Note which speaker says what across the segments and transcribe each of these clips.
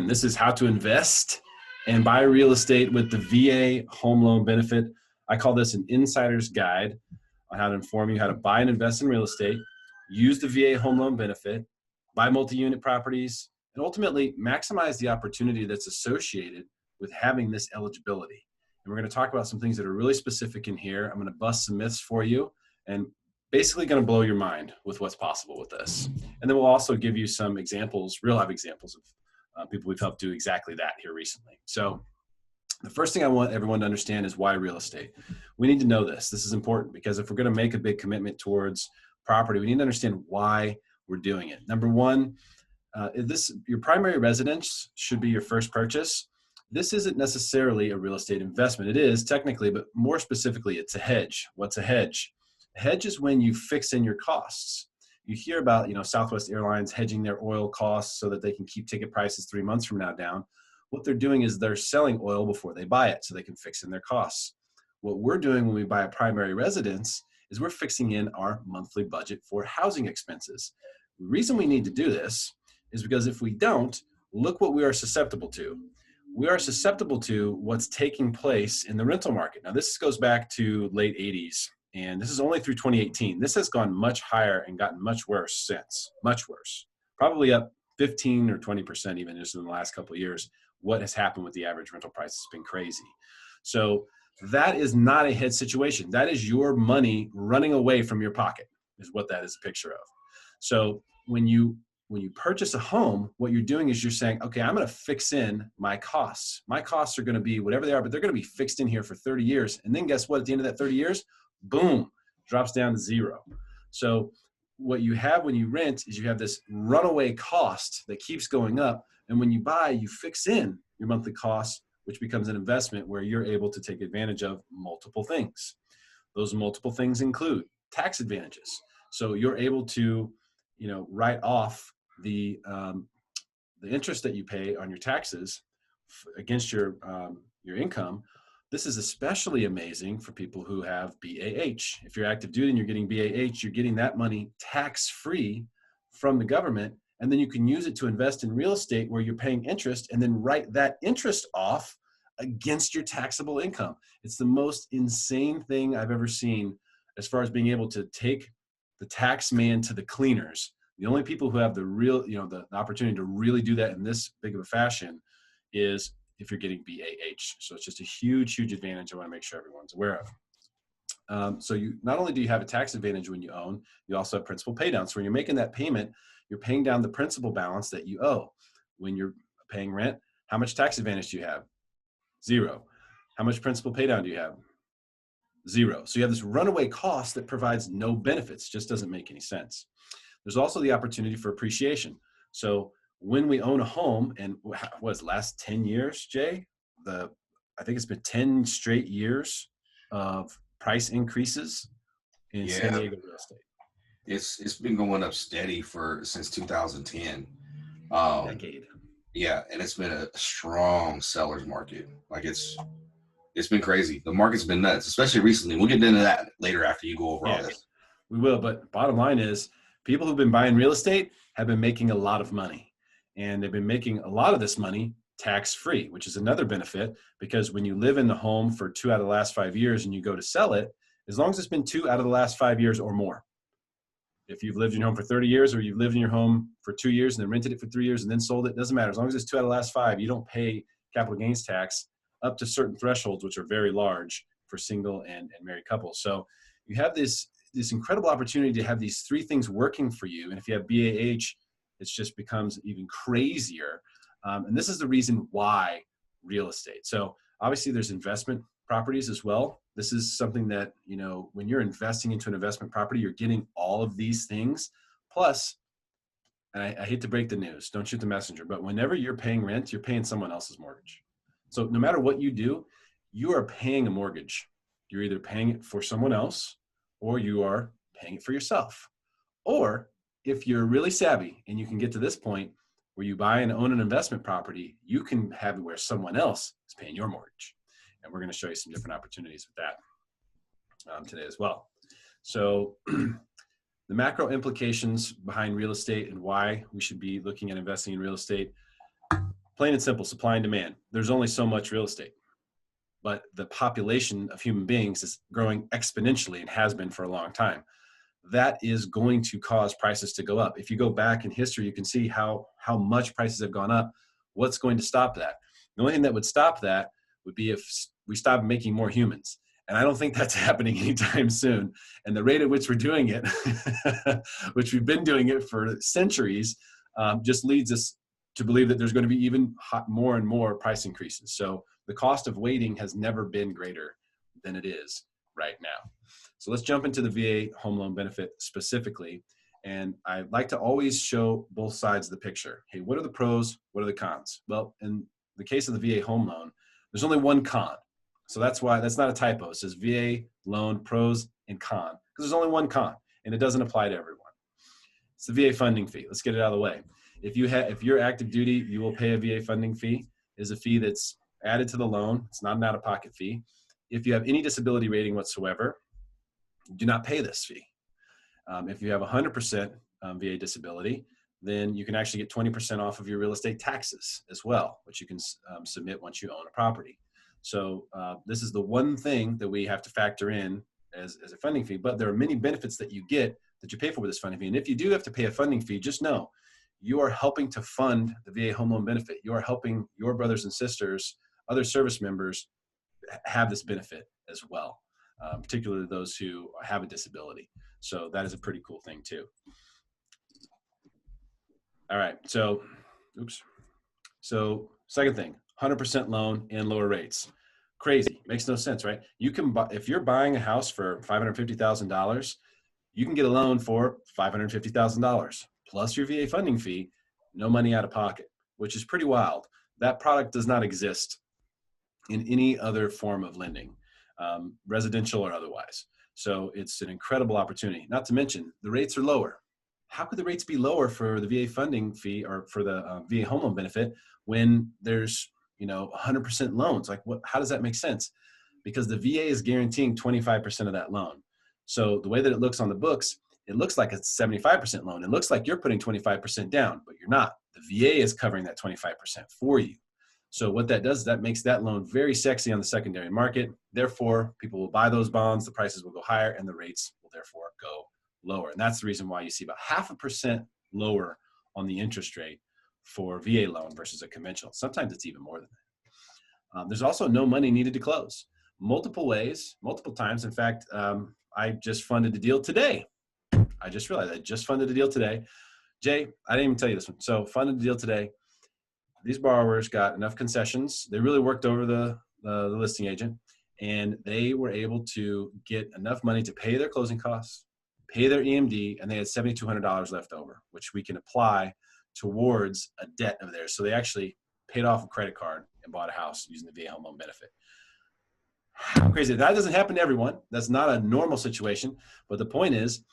Speaker 1: again, this is how to invest and buy real estate with the VA home loan benefit. I call this an insider's guide on how to inform you how to buy and invest in real estate, use the VA home loan benefit, buy multi-unit properties, and ultimately maximize the opportunity that's associated with having this eligibility. And we're going to talk about some things that are really specific in here. I'm going to bust some myths for you and basically going to blow your mind with what's possible with this. And then we'll also give you some examples, real life examples of people we've helped do exactly that here recently. So the first thing I want everyone to understand is why real estate. We need to know this. This is important because if we're going to make a big commitment towards property, we need to understand why we're doing it. Number one, your primary residence should be your first purchase. This isn't necessarily a real estate investment. It is technically, but more specifically, it's a hedge. What's a hedge? A hedge is when you fix in your costs. You hear about, Southwest Airlines hedging their oil costs so that they can keep ticket prices 3 months from now down. What they're doing is they're selling oil before they buy it so they can fix in their costs. What we're doing when we buy a primary residence is we're fixing in our monthly budget for housing expenses. The reason we need to do this is because if we don't, look what we are susceptible to. We are susceptible to what's taking place in the rental market. Now, this goes back to late 80s, and this is only through 2018. This has gone much higher and gotten much worse since, much worse. Probably up 15 or 20% even just in the last couple of years. What has happened with the average rental price has been crazy. So that is not a hedge situation. That is your money running away from your pocket is what that is a picture of. So when you purchase a home, what you're doing is you're saying, okay, I'm going to fix in my costs. My costs are going to be whatever they are, but they're going to be fixed in here for 30 years. And then guess what? At the end of that 30 years, boom, drops down to zero. So what you have when you rent is you have this runaway cost that keeps going up. And when you buy, you fix in your monthly costs, which becomes an investment where you're able to take advantage of multiple things. Those multiple things include tax advantages. So you're able to, write off the interest that you pay on your taxes against your income. This is especially amazing for people who have BAH. If you're active duty and you're getting BAH, you're getting that money tax-free from the government, and then you can use it to invest in real estate where you're paying interest and then write that interest off against your taxable income. It's the most insane thing I've ever seen as far as being able to take the tax man to the cleaners. The only people who have the real, the opportunity to really do that in this big of a fashion is if you're getting BAH. So it's just a huge, huge advantage I want to make sure everyone's aware of. So you not only do you have a tax advantage when you own, you also have principal pay down. So when you're making that payment, you're paying down the principal balance that you owe. When you're paying rent, how much tax advantage do you have? Zero. How much principal pay down do you have? Zero. So you have this runaway cost that provides no benefits, just doesn't make any sense. There's also the opportunity for appreciation. So when we own a home, and what was last 10 years, Jay? I think it's been 10 straight years of price increases in San Diego real estate.
Speaker 2: It's been going up steady since 2010.
Speaker 1: Decade.
Speaker 2: Yeah, and it's been a strong seller's market. Like it's been crazy. The market's been nuts, especially recently. We'll get into that later after you go over all this.
Speaker 1: We will, but bottom line is people who've been buying real estate have been making a lot of money. And they've been making a lot of this money tax-free, which is another benefit because when you live in the home for 2 out of the last 5 years and you go to sell it, as long as it's been 2 out of the last 5 years or more. If you've lived in your home for 30 years or you've lived in your home for 2 years and then rented it for 3 years and then sold it, doesn't matter. As long as it's 2 out of the last 5, you don't pay capital gains tax up to certain thresholds, which are very large for single and married couples. So you have this incredible opportunity to have these 3 things working for you. And if you have BAH, it just becomes even crazier. And this is the reason why real estate. So obviously there's investment properties as well. This is something that, when you're investing into an investment property, you're getting all of these things. Plus, and I hate to break the news, don't shoot the messenger, but whenever you're paying rent, you're paying someone else's mortgage. So no matter what you do, you are paying a mortgage. You're either paying it for someone else or you are paying it for yourself. Or if you're really savvy and you can get to this point where you buy and own an investment property, you can have it where someone else is paying your mortgage. And we're going to show you some different opportunities with that today as well. So the macro implications behind real estate and why we should be looking at investing in real estate. Plain and simple, supply and demand. There's only so much real estate, but the population of human beings is growing exponentially and has been for a long time. That is going to cause prices to go up. If you go back in history, you can see how much prices have gone up. What's going to stop that? The only thing that would stop that would be if we stop making more humans. And I don't think that's happening anytime soon. And the rate at which we're doing it, which we've been doing it for centuries, just leads us to believe that there's going to be even more and more price increases. So the cost of waiting has never been greater than it is right now. So let's jump into the VA home loan benefit specifically. And I like to always show both sides of the picture. Hey, what are the pros? What are the cons? Well, in the case of the VA home loan, there's only one con. So that's why that's not a typo. It says VA loan pros and con, because there's only one con and it doesn't apply to everyone. It's the VA funding fee. Let's get it out of the way. If you're active duty, you will pay a VA funding fee. It is a fee that's added to the loan. It's not an out-of-pocket fee. If you have any disability rating whatsoever, do not pay this fee. If you have 100% VA disability, then you can actually get 20% off of your real estate taxes as well, which you can submit once you own a property. So this is the one thing that we have to factor in as a funding fee, but there are many benefits that you get that you pay for with this funding fee. And if you do have to pay a funding fee, just know you are helping to fund the VA home loan benefit. You are helping your brothers and sisters, other service members have this benefit as well, particularly those who have a disability. So that is a pretty cool thing too. All right, so second thing, 100% loan and lower rates. Crazy, makes no sense, right? You can buy, if you're buying a house for $550,000, you can get a loan for $550,000 plus your VA funding fee, no money out of pocket, which is pretty wild. That product does not exist in any other form of lending, residential or otherwise. So it's an incredible opportunity. Not to mention the rates are lower. How could the rates be lower for the VA funding fee or for the VA home loan benefit when there's 100% loans? Like how does that make sense? Because the VA is guaranteeing 25% of that loan. So the way that it looks on the books, it looks like it's 75% loan. It looks like you're putting 25% down, but you're not. The VA is covering that 25% for you. So what that does is that makes that loan very sexy on the secondary market. Therefore, people will buy those bonds, the prices will go higher, and the rates will therefore go lower. And that's the reason why you see about 0.5% lower on the interest rate for VA loan versus a conventional. Sometimes it's even more than that. There's also no money needed to close. Multiple ways, multiple times. In fact, I just funded a deal today. I just realized I just funded a deal today. Jay, I didn't even tell you this one. So funded a deal today. These borrowers got enough concessions. They really worked over the listing agent, and they were able to get enough money to pay their closing costs, pay their EMD, and they had $7,200 left over, which we can apply towards a debt of theirs. So they actually paid off a credit card and bought a house using the VA home loan benefit. How crazy. That doesn't happen to everyone. That's not a normal situation. But the point is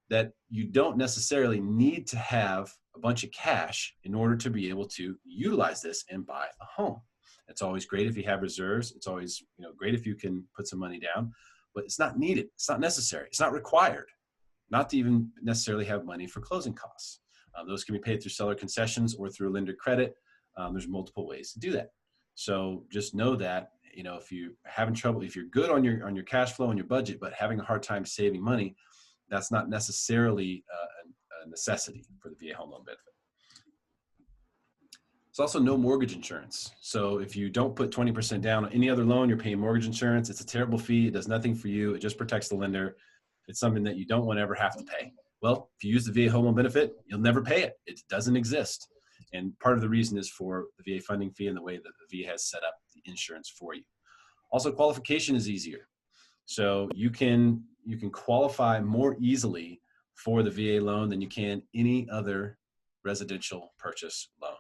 Speaker 1: that you don't necessarily need to have a bunch of cash in order to be able to utilize this and buy a home. It's always great if you have reserves. It's always great if you can put some money down, but it's not needed. It's not necessary. It's not required not to even necessarily have money for closing costs. Those can be paid through seller concessions or through lender credit. There's multiple ways to do that. So just know that, if you're having trouble, if you're good on your cash flow and your budget, but having a hard time saving money, that's not necessarily a necessity for the VA home loan benefit. There's also no mortgage insurance. So if you don't put 20% down on any other loan, you're paying mortgage insurance. It's a terrible fee. It does nothing for you. It just protects the lender. It's something that you don't want to ever have to pay. Well, if you use the VA home loan benefit, you'll never pay it. It doesn't exist. And part of the reason is for the VA funding fee and the way that the VA has set up the insurance for you. Also, qualification is easier. So you can qualify more easily for the VA loan than you can any other residential purchase loan.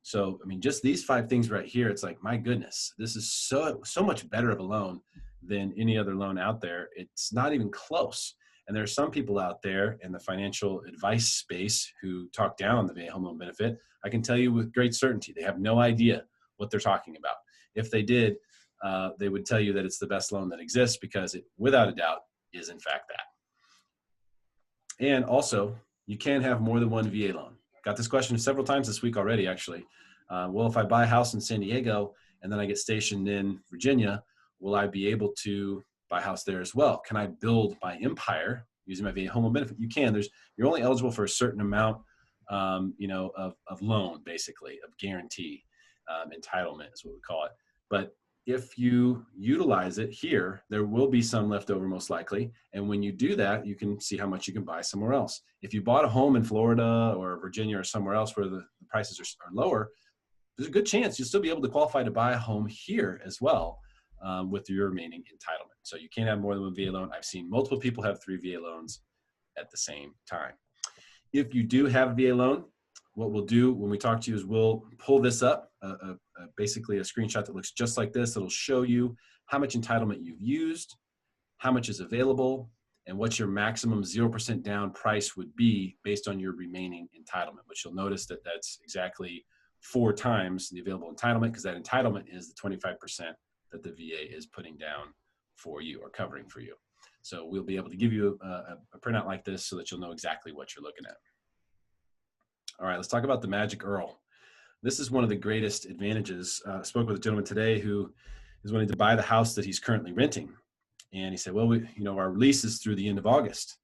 Speaker 1: So, just these 5 things right here, it's like, my goodness, this is so much better of a loan than any other loan out there. It's not even close. And there are some people out there in the financial advice space who talk down on the VA home loan benefit. I can tell you with great certainty, they have no idea what they're talking about. If they did, they would tell you that it's the best loan that exists, because it, without a doubt, is in fact that. And also, you can have more than one VA loan. Got this question several times this week already, actually. Well, if I buy a house in San Diego and then I get stationed in Virginia, will I be able to buy a house there as well? Can I build my empire using my VA home loan benefit? You can. You're only eligible for a certain amount, of loan, basically, of guarantee. Entitlement is what we call it. But if you utilize it here, there will be some left over most likely. And when you do that, you can see how much you can buy somewhere else. If you bought a home in Florida or Virginia or somewhere else where the prices are lower, there's a good chance you'll still be able to qualify to buy a home here as well, with your remaining entitlement. So you can't have more than one VA loan. I've seen multiple people have 3 VA loans at the same time. If you do have a VA loan, what we'll do when we talk to you is we'll pull this up, basically a screenshot that looks just like this. It'll show you how much entitlement you've used, how much is available, and what your maximum 0% down price would be based on your remaining entitlement, which you'll notice that that's exactly 4 times the available entitlement, because that entitlement is the 25% that the VA is putting down for you or covering for you. So we'll be able to give you a printout like this so that you'll know exactly what you're looking at. All right, let's talk about the Magic IRRRL. This is one of the greatest advantages. I spoke with a gentleman today who is wanting to buy the house that he's currently renting. And he said, well, our lease is through the end of August.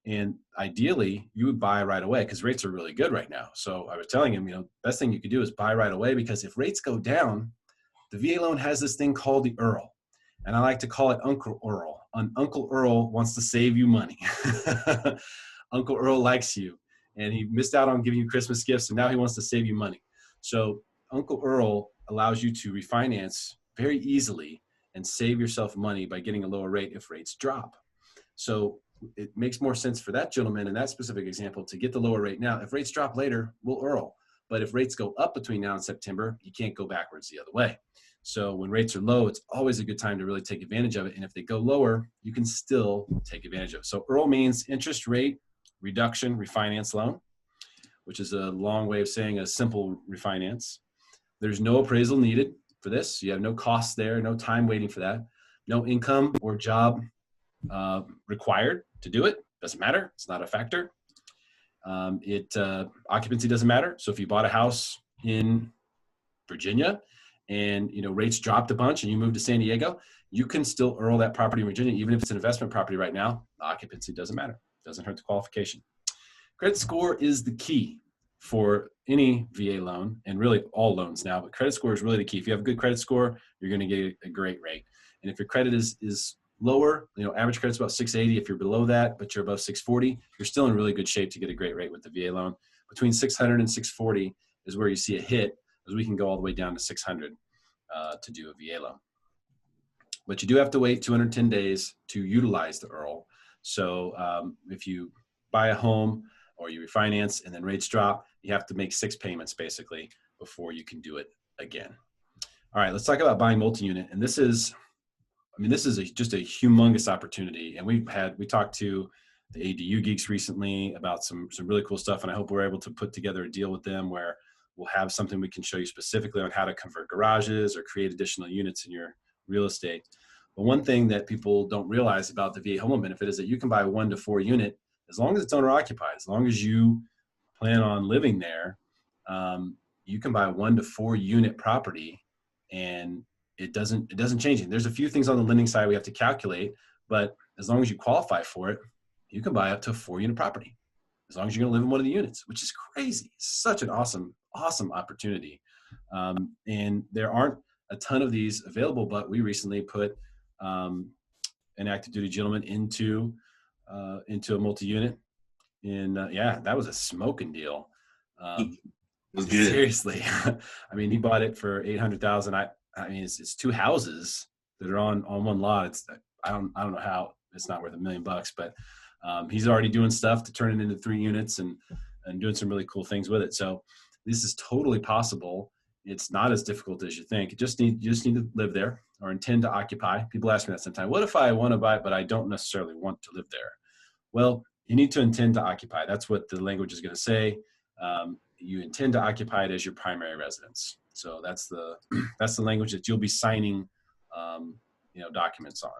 Speaker 1: And ideally, you would buy right away because rates are really good right now. So I was telling him, best thing you could do is buy right away, because if rates go down, the VA loan has this thing called the IRRRL. And I like to call it Uncle IRRRL. Uncle IRRRL wants to save you money. Uncle IRRRL likes you. And he missed out on giving you Christmas gifts, and now he wants to save you money. So Uncle IRRRL allows you to refinance very easily and save yourself money by getting a lower rate if rates drop. So it makes more sense for that gentleman in that specific example to get the lower rate now. If rates drop later, we'll IRRRL. But if rates go up between now and September, you can't go backwards the other way. So when rates are low, it's always a good time to really take advantage of it. And if they go lower, you can still take advantage of it. So IRRRL means interest rate reduction refinance loan, which is a long way of saying a simple refinance. There's no appraisal needed for this. You have no costs there, no time waiting for that, no income or job required to do it. Doesn't matter. It's not a factor. Occupancy doesn't matter. So if you bought a house in Virginia and rates dropped a bunch and you moved to San Diego, you can still IRRRL that property in Virginia, even if it's an investment property right now. Occupancy doesn't matter. Doesn't hurt the qualification. Credit score is the key for any VA loan, and really all loans now, but credit score is really the key. If you have a good credit score, you're going to get a great rate. And if your credit is lower, average credit's about 680. If you're below that, but you're above 640, you're still in really good shape to get a great rate with the VA loan. Between 600 and 640 is where you see a hit, as we can go all the way down to 600 to do a VA loan. But you do have to wait 210 days to utilize the IRRRL. So if you buy a home or you refinance and then rates drop, you have to make 6 payments basically before you can do it again. All right, let's talk about buying multi-unit. And this is just a humongous opportunity. And we talked to the ADU geeks recently about some really cool stuff. And I hope we're able to put together a deal with them where we'll have something we can show you specifically on how to convert garages or create additional units in your real estate. But one thing that people don't realize about the VA home loan benefit is that you can buy a 1 to 4 unit as long as it's owner occupied. As long as you plan on living there, you can buy a 1 to 4 unit property, and it doesn't change it. There's a few things on the lending side we have to calculate, but as long as you qualify for it, you can buy up to a 4 unit property as long as you're going to live in one of the units, which is crazy. It's such an awesome opportunity. And there aren't a ton of these available, but we recently put an active duty gentleman into a multi-unit. And that was a smoking deal.
Speaker 2: It was good.
Speaker 1: Seriously. I mean, he bought it for $800,000. I mean, it's 2 houses that are on one lot. I don't know how it's not worth $1 million, but he's already doing stuff to turn it into 3 units and doing some really cool things with it. So this is totally possible. It's not as difficult as you think. You just need to live there or intend to occupy. People ask me that sometimes. What if I want to buy it, but I don't necessarily want to live there? Well, you need to intend to occupy. That's what the language is going to say. You intend to occupy it as your primary residence. So that's the language that you'll be signing, documents on.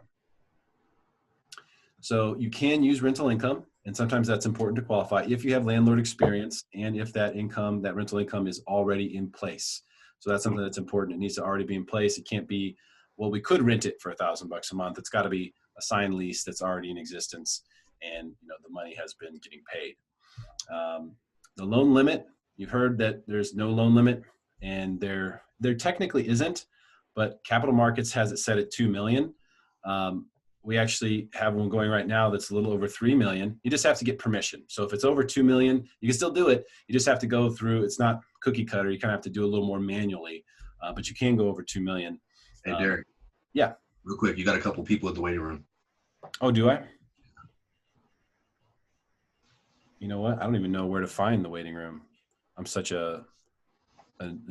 Speaker 1: So you can use rental income And sometimes that's important to qualify if you have landlord experience and if that income, that rental income is already in place. So that's something that's important. It needs to already be in place. It can't be, well, we could rent it for $1,000 a month. It's got to be a signed lease that's already in existence, and the money has been getting paid. The loan limit, you've heard that there's no loan limit, and there technically isn't, but Capital Markets has it set at $2 million. We actually have one going right now that's a little over $3 million. You just have to get permission. So if it's over $2 million, you can still do it. You just have to go through, it's not cookie cutter. You kind of have to do a little more manually, but you can go over $2 million.
Speaker 2: Hey, Derrick.
Speaker 1: Yeah.
Speaker 2: Real quick, you got a couple people at the waiting room.
Speaker 1: Oh, do I? You know what? I don't even know where to find the waiting room. I'm such a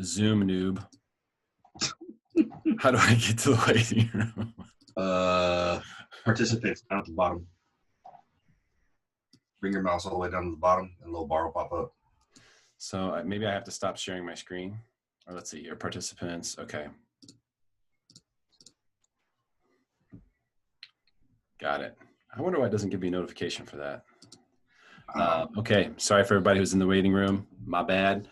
Speaker 1: Zoom noob. How do I get to the waiting room?
Speaker 2: Participants down at the bottom. Bring your mouse all the way down to the bottom, and a little bar will pop up.
Speaker 1: So maybe I have to stop sharing my screen. Or let's see here, participants. Okay. Got it. I wonder why it doesn't give me a notification for that. Okay, sorry for everybody who's in the waiting room. My bad.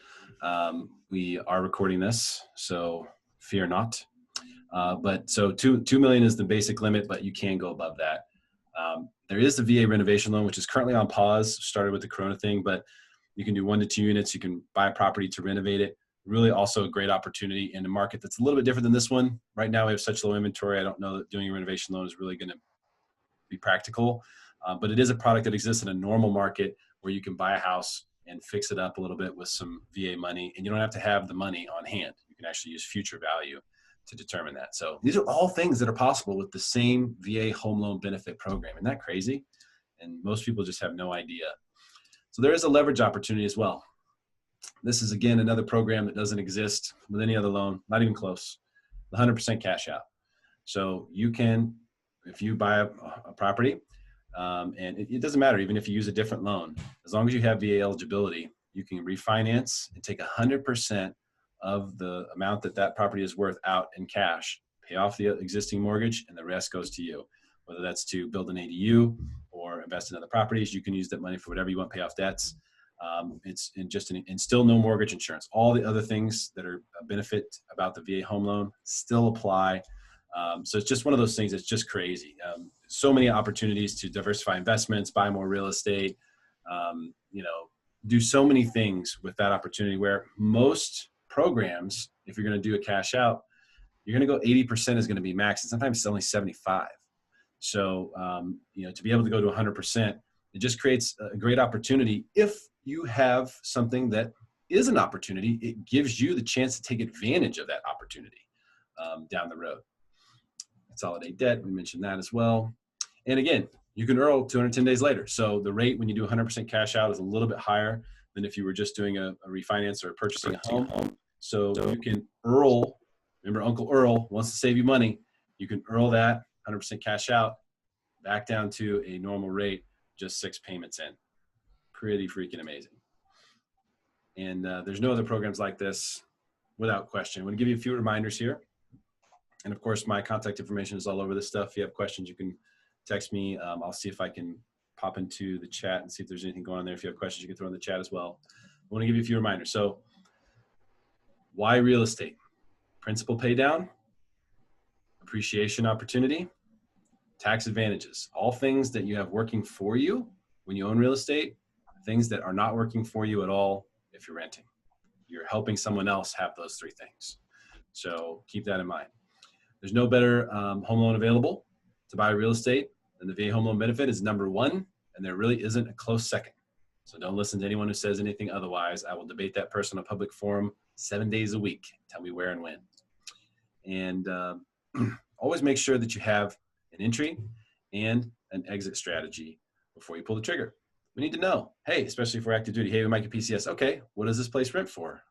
Speaker 1: We are recording this, so fear not. But so 2 million is the basic limit, but you can go above that. There is the VA renovation loan, which is currently on pause, started with the Corona thing, but you can do 1 to 2 units. You can buy a property to renovate it. Really also a great opportunity in a market that's a little bit different than this one. Right now we have such low inventory. I don't know that doing a renovation loan is really going to be practical, but it is a product that exists in a normal market where you can buy a house and fix it up a little bit with some VA money, and you don't have to have the money on hand. You can actually use future value to determine that. So these are all things that are possible with the same VA home loan benefit program. Isn't that crazy? And most people just have no idea. So there is a leverage opportunity as well. This is, again, another program that doesn't exist with any other loan, not even close, 100% cash out. So you can, if you buy a property, and it doesn't matter, even if you use a different loan, as long as you have VA eligibility, you can refinance and take 100% of the amount that property is worth out in cash, pay off the existing mortgage, and the rest goes to you. Whether that's to build an ADU or invest in other properties, you can use that money for whatever you want, pay off debts. It's and still no mortgage insurance. All the other things that are a benefit about the VA home loan still apply. So it's just one of those things that's just crazy. So many opportunities to diversify investments, buy more real estate, do so many things with that opportunity, where most programs, if you're going to do a cash out, you're going to go 80% is going to be max, and sometimes it's only 75. So, to be able to go to 100%, it just creates a great opportunity. If you have something that is an opportunity, it gives you the chance to take advantage of that opportunity down the road. Consolidate debt, we mentioned that as well. And again, you can ERL 210 days later. So the rate when you do 100% cash out is a little bit higher than if you were just doing a refinance or purchasing a home. So you can ERL, remember Uncle Earl wants to save you money. You can ERL that 100% cash out back down to a normal rate, just 6 payments in. Pretty freaking amazing. And there's no other programs like this without question. I'm going to give you a few reminders here. And of course, my contact information is all over this stuff. If you have questions, you can text me. I'll see if I can pop into the chat and see if there's anything going on there. If you have questions, you can throw in the chat as well. I want to give you a few reminders. So why real estate? Principal pay down, appreciation opportunity, tax advantages, all things that you have working for you when you own real estate, things that are not working for you at all if you're renting. You're helping someone else have those 3 things. So keep that in mind. There's no better home loan available to buy real estate than the VA home loan benefit is number 1, and there really isn't a close second. So don't listen to anyone who says anything otherwise. I will debate that person on a public forum 7 days a week. Tell me where and when. And always make sure that you have an entry and an exit strategy before you pull the trigger. We need to know, hey, especially if we're active duty, hey, we might get PCS. Okay, what does this place rent for?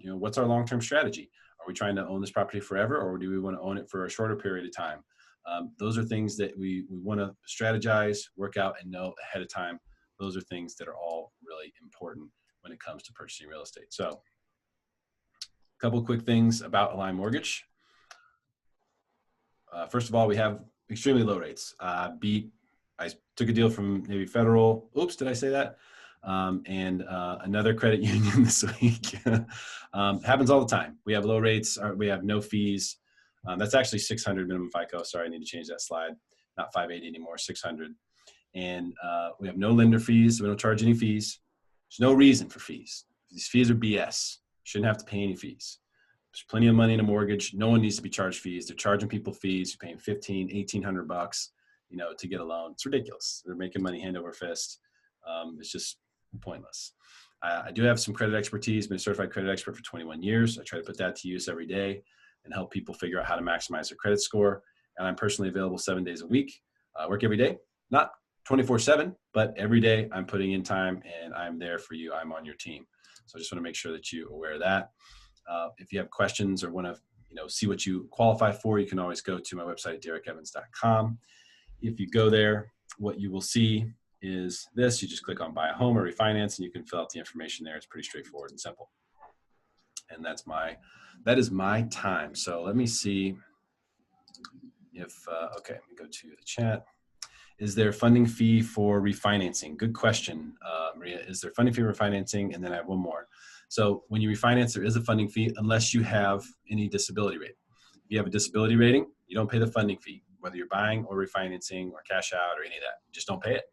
Speaker 1: What's our long-term strategy? Are we trying to own this property forever, or do we want to own it for a shorter period of time? Those are things that we want to strategize, work out, and know ahead of time. Those are things that are all really important when it comes to purchasing real estate. So a couple of quick things about Align Mortgage. First of all, we have extremely low rates. I took a deal from maybe Federal. Oops, did I say that? And another credit union this week. Happens all the time. We have low rates. We have no fees. That's actually 600 minimum FICO. Sorry, I need to change that slide. Not 580 anymore, 600. And we have no lender fees. We don't charge any fees. There's no reason for fees. These fees are BS. Shouldn't have to pay any fees. There's plenty of money in a mortgage. No one needs to be charged fees. They're charging people fees. You're paying $1,500, to get a loan. It's ridiculous. They're making money hand over fist. It's just pointless. I do have some credit expertise. Been a certified credit expert for 21 years. I try to put that to use every day and help people figure out how to maximize their credit score. And I'm personally available 7 days a week. I work every day, not 24/7, but every day I'm putting in time and I'm there for you. I'm on your team. So I just want to make sure that you're aware of that. If you have questions or want to, see what you qualify for, you can always go to my website at derrickevans.com. If you go there, what you will see is this. You just click on buy a home or refinance and you can fill out the information there. It's pretty straightforward and simple. And that is my time. So let me see if, okay, let me go to the chat. Is there funding fee for refinancing? Good question, Maria. Is there funding fee for refinancing? And then I have one more. So when you refinance, there is a funding fee unless you have any disability rating. If you have a disability rating, you don't pay the funding fee, whether you're buying or refinancing or cash out or any of that. You just don't pay it.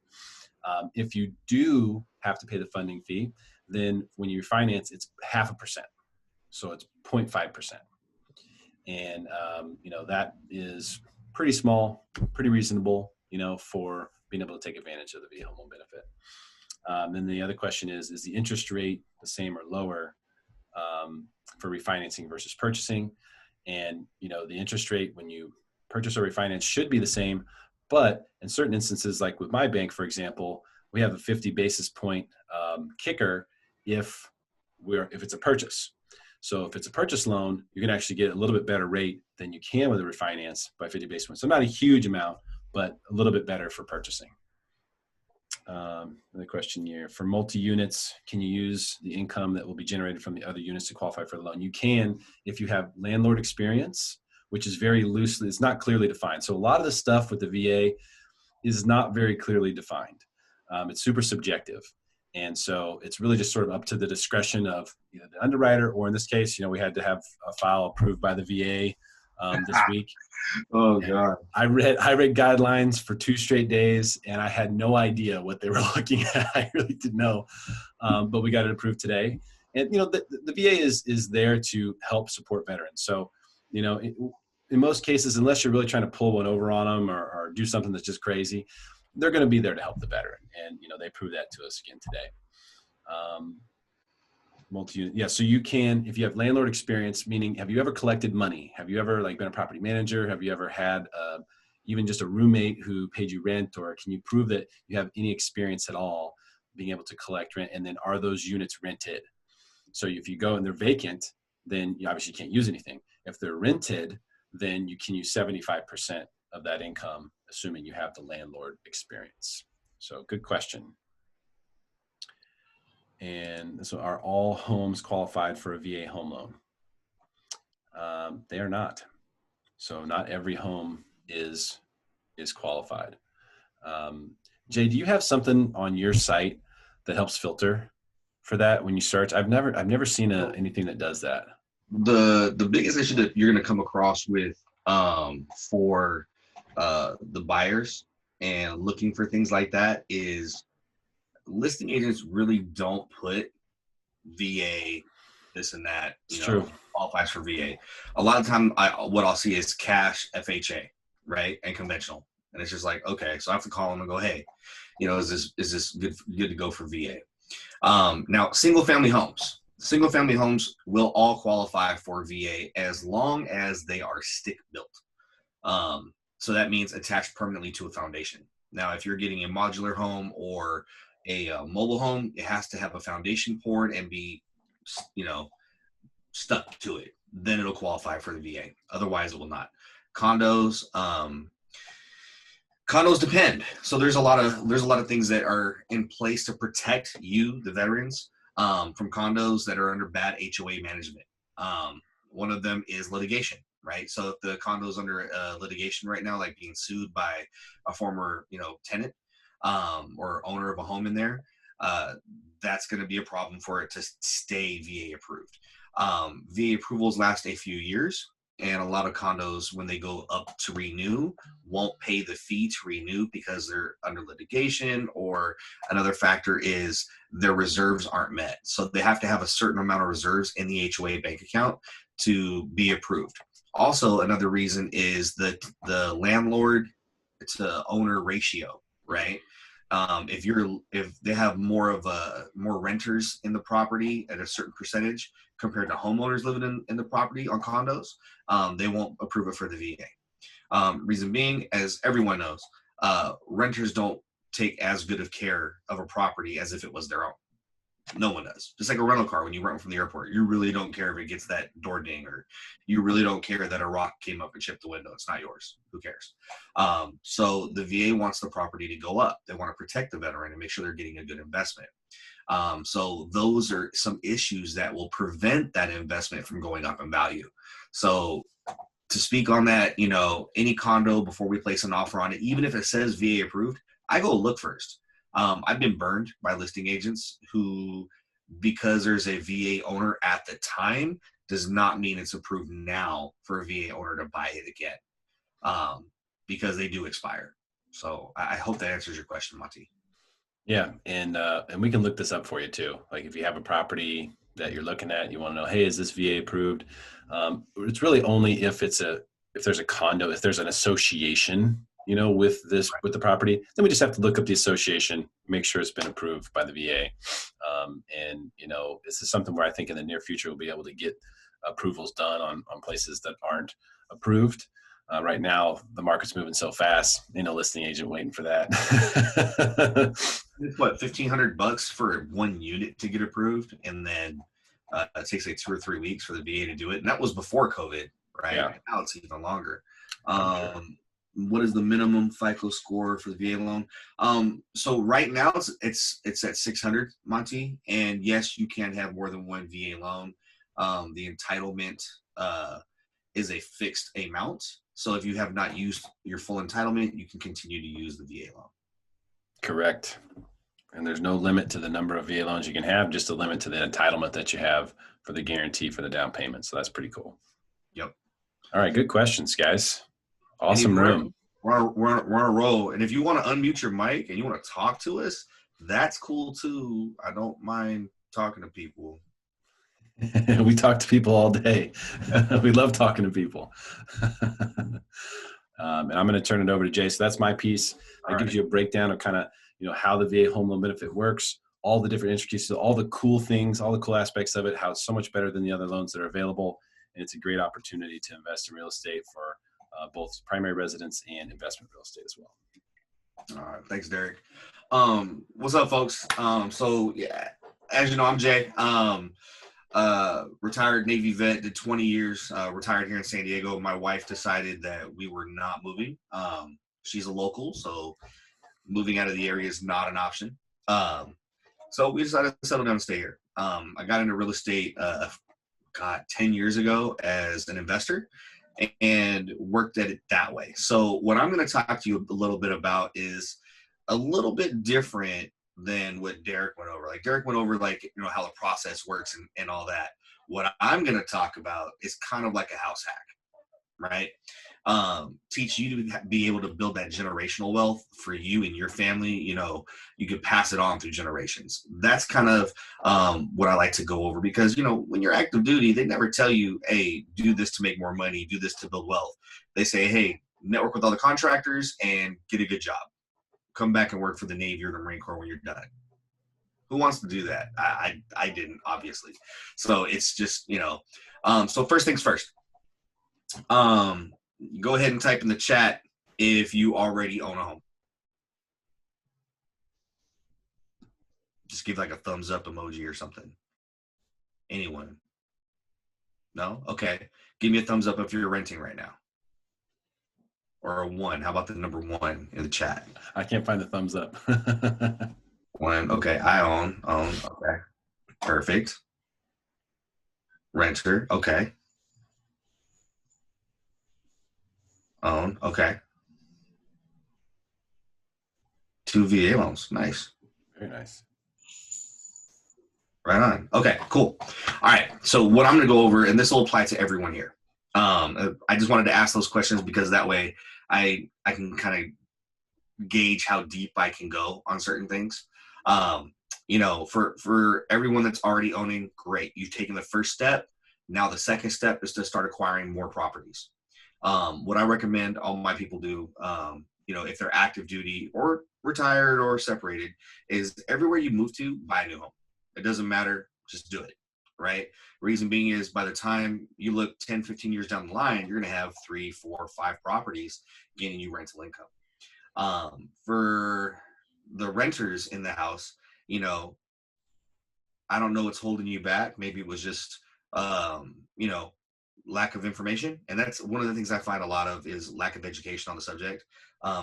Speaker 1: If you do have to pay the funding fee, then when you refinance, it's 0.5%. So it's 0.5%. And, that is pretty small, pretty reasonable, for being able to take advantage of the VA home loan benefit. Then the other question is the interest rate the same or lower for refinancing versus purchasing? And, the interest rate when you purchase or refinance should be the same, but in certain instances, like with my bank, for example, we have a 50 basis point kicker if it's a purchase. So if it's a purchase loan, you can actually get a little bit better rate than you can with a refinance by 50 basis points. So not a huge amount, but a little bit better for purchasing. Another question here. For multi-units, can you use the income that will be generated from the other units to qualify for the loan? You can if you have landlord experience, which is very loosely, it's not clearly defined. So a lot of the stuff with the VA is not very clearly defined. It's super subjective. And so it's really just sort of up to the discretion of the underwriter, or in this case, we had to have a file approved by the VA this week.
Speaker 2: Oh God!
Speaker 1: I read guidelines for 2 straight days, and I had no idea what they were looking at. I really didn't know, but we got it approved today. And the VA is there to help support veterans. So in most cases, unless you're really trying to pull one over on them or do something that's just crazy, they're going to be there to help the veteran. And they proved that to us again today. So you can, if you have landlord experience, meaning have you ever collected money? Have you ever been a property manager? Have you ever had even just a roommate who paid you rent? Or can you prove that you have any experience at all being able to collect rent? And then are those units rented? So if you go and they're vacant, then you obviously can't use anything. If they're rented, then you can use 75% of that income, assuming you have the landlord experience. So good question. And so are all homes qualified for a VA home loan? They are not. So not every home is qualified. Jay, do you have something on your site that helps filter for that when you search? I've never seen anything that does that.
Speaker 2: The biggest issue that you're going to come across with for the buyers and looking for things like that is listing agents really don't put VA, this and that,
Speaker 1: True.
Speaker 2: Qualifies for VA. A lot of time, what I'll see is cash, FHA, right, and conventional, and it's just like, okay, so I have to call them and go, hey, is this good to go for VA? Now, single family homes will all qualify for VA as long as they are stick built. So that means attached permanently to a foundation. Now, if you're getting a modular home or a mobile home, it has to have a foundation poured and be, stuck to it. Then it'll qualify for the VA. Otherwise, it will not. Condos depend. So there's a lot of things that are in place to protect you, the veterans, from condos that are under bad HOA management. One of them is litigation, right? So if the condo is under litigation right now, like being sued by a former, tenant or owner of a home in there, that's going to be a problem for it to stay VA approved. VA approvals last a few years, and a lot of condos, when they go up to renew, won't pay the fee to renew because they're under litigation, or another factor is their reserves aren't met. So they have to have a certain amount of reserves in the HOA bank account to be approved. Also, another reason is the landlord to owner ratio, right? If they have more renters in the property at a certain percentage compared to homeowners living in the property on condos, they won't approve it for the VA. Reason being, as everyone knows, renters don't take as good of care of a property as if it was their own. No one does. Just like a rental car, when you rent from the airport, you really don't care if it gets that door ding, or you really don't care that a rock came up and chipped the window. It's not yours. Who cares? So the VA wants the property to go up. They want to protect the veteran and make sure they're getting a good investment. So those are some issues that will prevent that investment from going up in value. So to speak on that, any condo, before we place an offer on it, even if it says VA approved, I go look first. I've been burned by listing agents who, because there's a VA owner at the time, does not mean it's approved now for a VA owner to buy it again, because they do expire. So I hope that answers your question, Monty.
Speaker 1: Yeah, and we can look this up for you too. Like if you have a property that you're looking at, you want to know, hey, is this VA approved? It's really only if there's a condo, if there's an association, with the property, then we just have to look up the association, make sure it's been approved by the VA. And this is something where I think in the near future we'll be able to get approvals done on places that aren't approved. Right now, the market's moving so fast. Listing agent waiting for that.
Speaker 2: It's what, $1,500 for one unit to get approved, and then it takes like 2 or 3 weeks for the VA to do it, and that was before COVID, right?
Speaker 1: Yeah.
Speaker 2: Now it's even longer.
Speaker 1: Sure.
Speaker 2: What is the minimum FICO score for the VA loan? So right now it's at 600, Monty, and yes, you can have more than one VA loan. The entitlement is a fixed amount. So if you have not used your full entitlement, you can continue to use the VA loan.
Speaker 1: Correct. And there's no limit to the number of VA loans you can have, just a limit to the entitlement that you have for the guarantee for the down payment. So that's pretty cool.
Speaker 2: Yep.
Speaker 1: All right. Good questions, guys. Awesome room.
Speaker 2: We're on a roll. And if you want to unmute your mic and you want to talk to us, that's cool too. I don't mind talking to people.
Speaker 1: We talk to people all day. We love talking to people. And I'm going to turn it over to Jay. So that's my piece. That gives you a breakdown of kind of, how the VA home loan benefit works, all the different intricacies, all the cool things, all the cool aspects of it, how it's so much better than the other loans that are available. And it's a great opportunity to invest in real estate for both primary residence and investment real estate as well.
Speaker 2: All right. Thanks, Derrick. What's up, folks? So yeah, as you know, I'm Jay. Retired Navy vet, did 20 years, retired here in San Diego. My wife decided that we were not moving. She's a local, so moving out of the area is not an option. So we decided to settle down and stay here. I got into real estate, 10 years ago as an investor and worked at it that way. So what I'm going to talk to you a little bit about is a little bit different than what Derrick went over. Like Derrick went over, how the process works and all that. What I'm going to talk about is kind of like a house hack, right? Teach you to be able to build that generational wealth for you and your family. You could pass it on through generations. That's kind of what I like to go over, because, when you're active duty, they never tell you, hey, do this to make more money, do this to build wealth. They say, hey, network with all the contractors and get a good job. Come back and work for the Navy or the Marine Corps when you're done. Who wants to do that? I didn't, obviously. So it's just, so first things first. Go ahead and type in the chat if you already own a home. Just give like a thumbs up emoji or something. Anyone? No? Okay. Give me a thumbs up if you're renting right now. Or a 1. How about the number 1 in the chat?
Speaker 1: I can't find the thumbs up.
Speaker 2: 1. Okay. I own. Okay. Perfect. Renter. Okay. Own. Okay. 2 VA loans. Nice.
Speaker 1: Very nice.
Speaker 2: Right on. Okay, cool. All right. So what I'm going to go over, and this will apply to everyone here. I just wanted to ask those questions because that way I can kind of gauge how deep I can go on certain things. For everyone that's already owning, great. You've taken the first step. Now the second step is to start acquiring more properties. What I recommend all my people do, if they're active duty or retired or separated, is everywhere you move to, buy a new home. It doesn't matter, just do it, right? Reason being is by the time you look 10, 15 years down the line, you're going to have 3, 4, 5 properties getting you rental income. For the renters in the house, I don't know what's holding you back. Maybe it was just, lack of information. And that's one of the things I find a lot of is lack of education on the subject.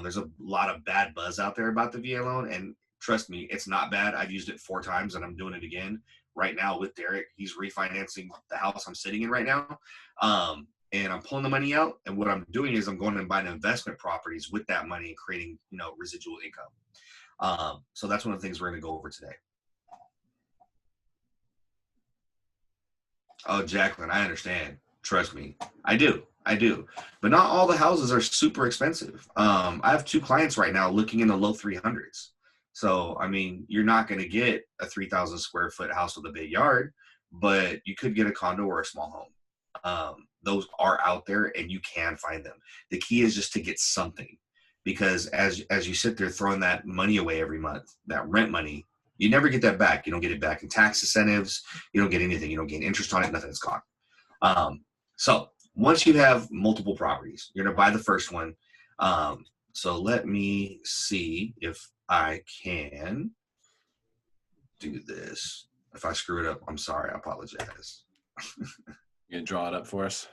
Speaker 2: There's a lot of bad buzz out there about the VA loan. And trust me, it's not bad. I've used it 4 times and I'm doing it again right now with Derrick. He's refinancing the house I'm sitting in right now. And I'm pulling the money out. And what I'm doing is I'm going and buying investment properties with that money and creating, residual income. So that's one of the things we're going to go over today. Oh, Jacqueline, I understand. Trust me. I do. But not all the houses are super expensive. I have 2 clients right now looking in the low 300s. So, I mean, you're not going to get a 3,000 square foot house with a big yard, but you could get a condo or a small home. Those are out there and you can find them. The key is just to get something, because as you sit there throwing that money away every month, that rent money, you never get that back. You don't get it back in tax incentives. You don't get anything. You don't gain interest on it. Nothing. It's gone. So once you have multiple properties, you're going to buy the first one. So let me see if I can do this. If I screw it up, I'm sorry. I apologize.
Speaker 1: You gonna draw it up for us?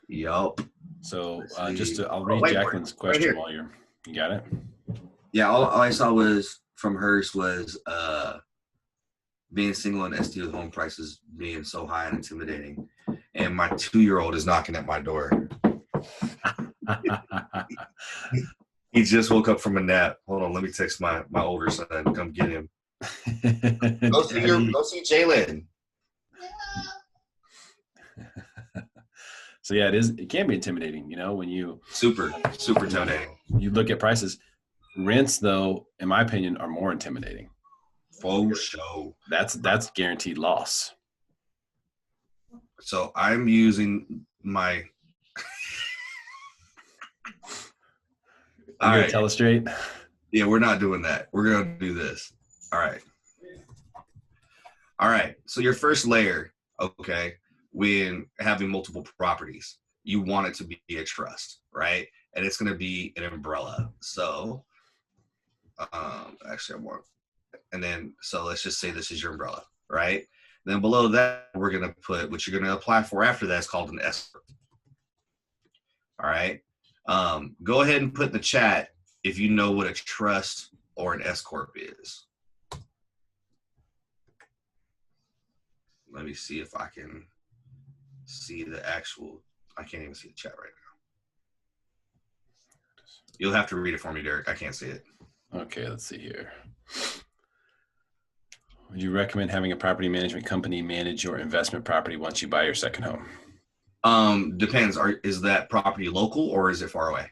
Speaker 2: Yup.
Speaker 1: So I'll read Jacqueline's question while you got it.
Speaker 2: Yeah, all I saw was from hers was being single and ST with home prices being so high and intimidating. And my 2-year-old is knocking at my door. He just woke up from a nap. Hold on, let me text my older son. Come get him. Go see Jalen.
Speaker 1: So yeah, it can be intimidating, when you
Speaker 2: super intimidating.
Speaker 1: You look at prices. Rents, though, in my opinion, are more intimidating.
Speaker 2: For sure.
Speaker 1: That's guaranteed loss.
Speaker 2: So I'm using my.
Speaker 1: All right. Tell us straight.
Speaker 2: Yeah, we're not doing that. We're gonna do this. All right. So your first layer, okay, when having multiple properties, you want it to be a trust, right? And it's gonna be an umbrella. So, actually, I want. And then, so let's just say this is your umbrella, right? And then below that, we're going to put what you're going to apply for after that is called an S corp. All right. Go ahead and put in the chat if you know what a trust or an S corp is. Let me see if I can see the actual. I can't even see the chat right now. You'll have to read it for me, Derrick. I can't see it.
Speaker 1: Okay, let's see here. Would you recommend having a property management company manage your investment property once you buy your second home?
Speaker 2: Depends. Is that property local or is it far away?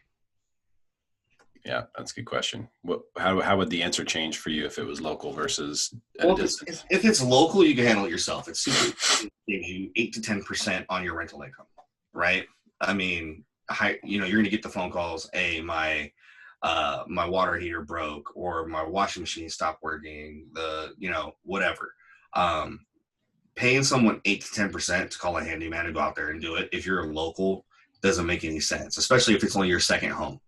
Speaker 1: Yeah, that's a good question. How would the answer change for you if it was local versus
Speaker 2: if it's local, you can handle it yourself. It's super. It gives you 8 to 10% on your rental income, right? I mean, you're going to get the phone calls. Hey, my water heater broke, or my washing machine stopped working, whatever. Paying someone 8 to 10% to call a handyman to go out there and do it, if you're local, doesn't make any sense, especially if it's only your second home.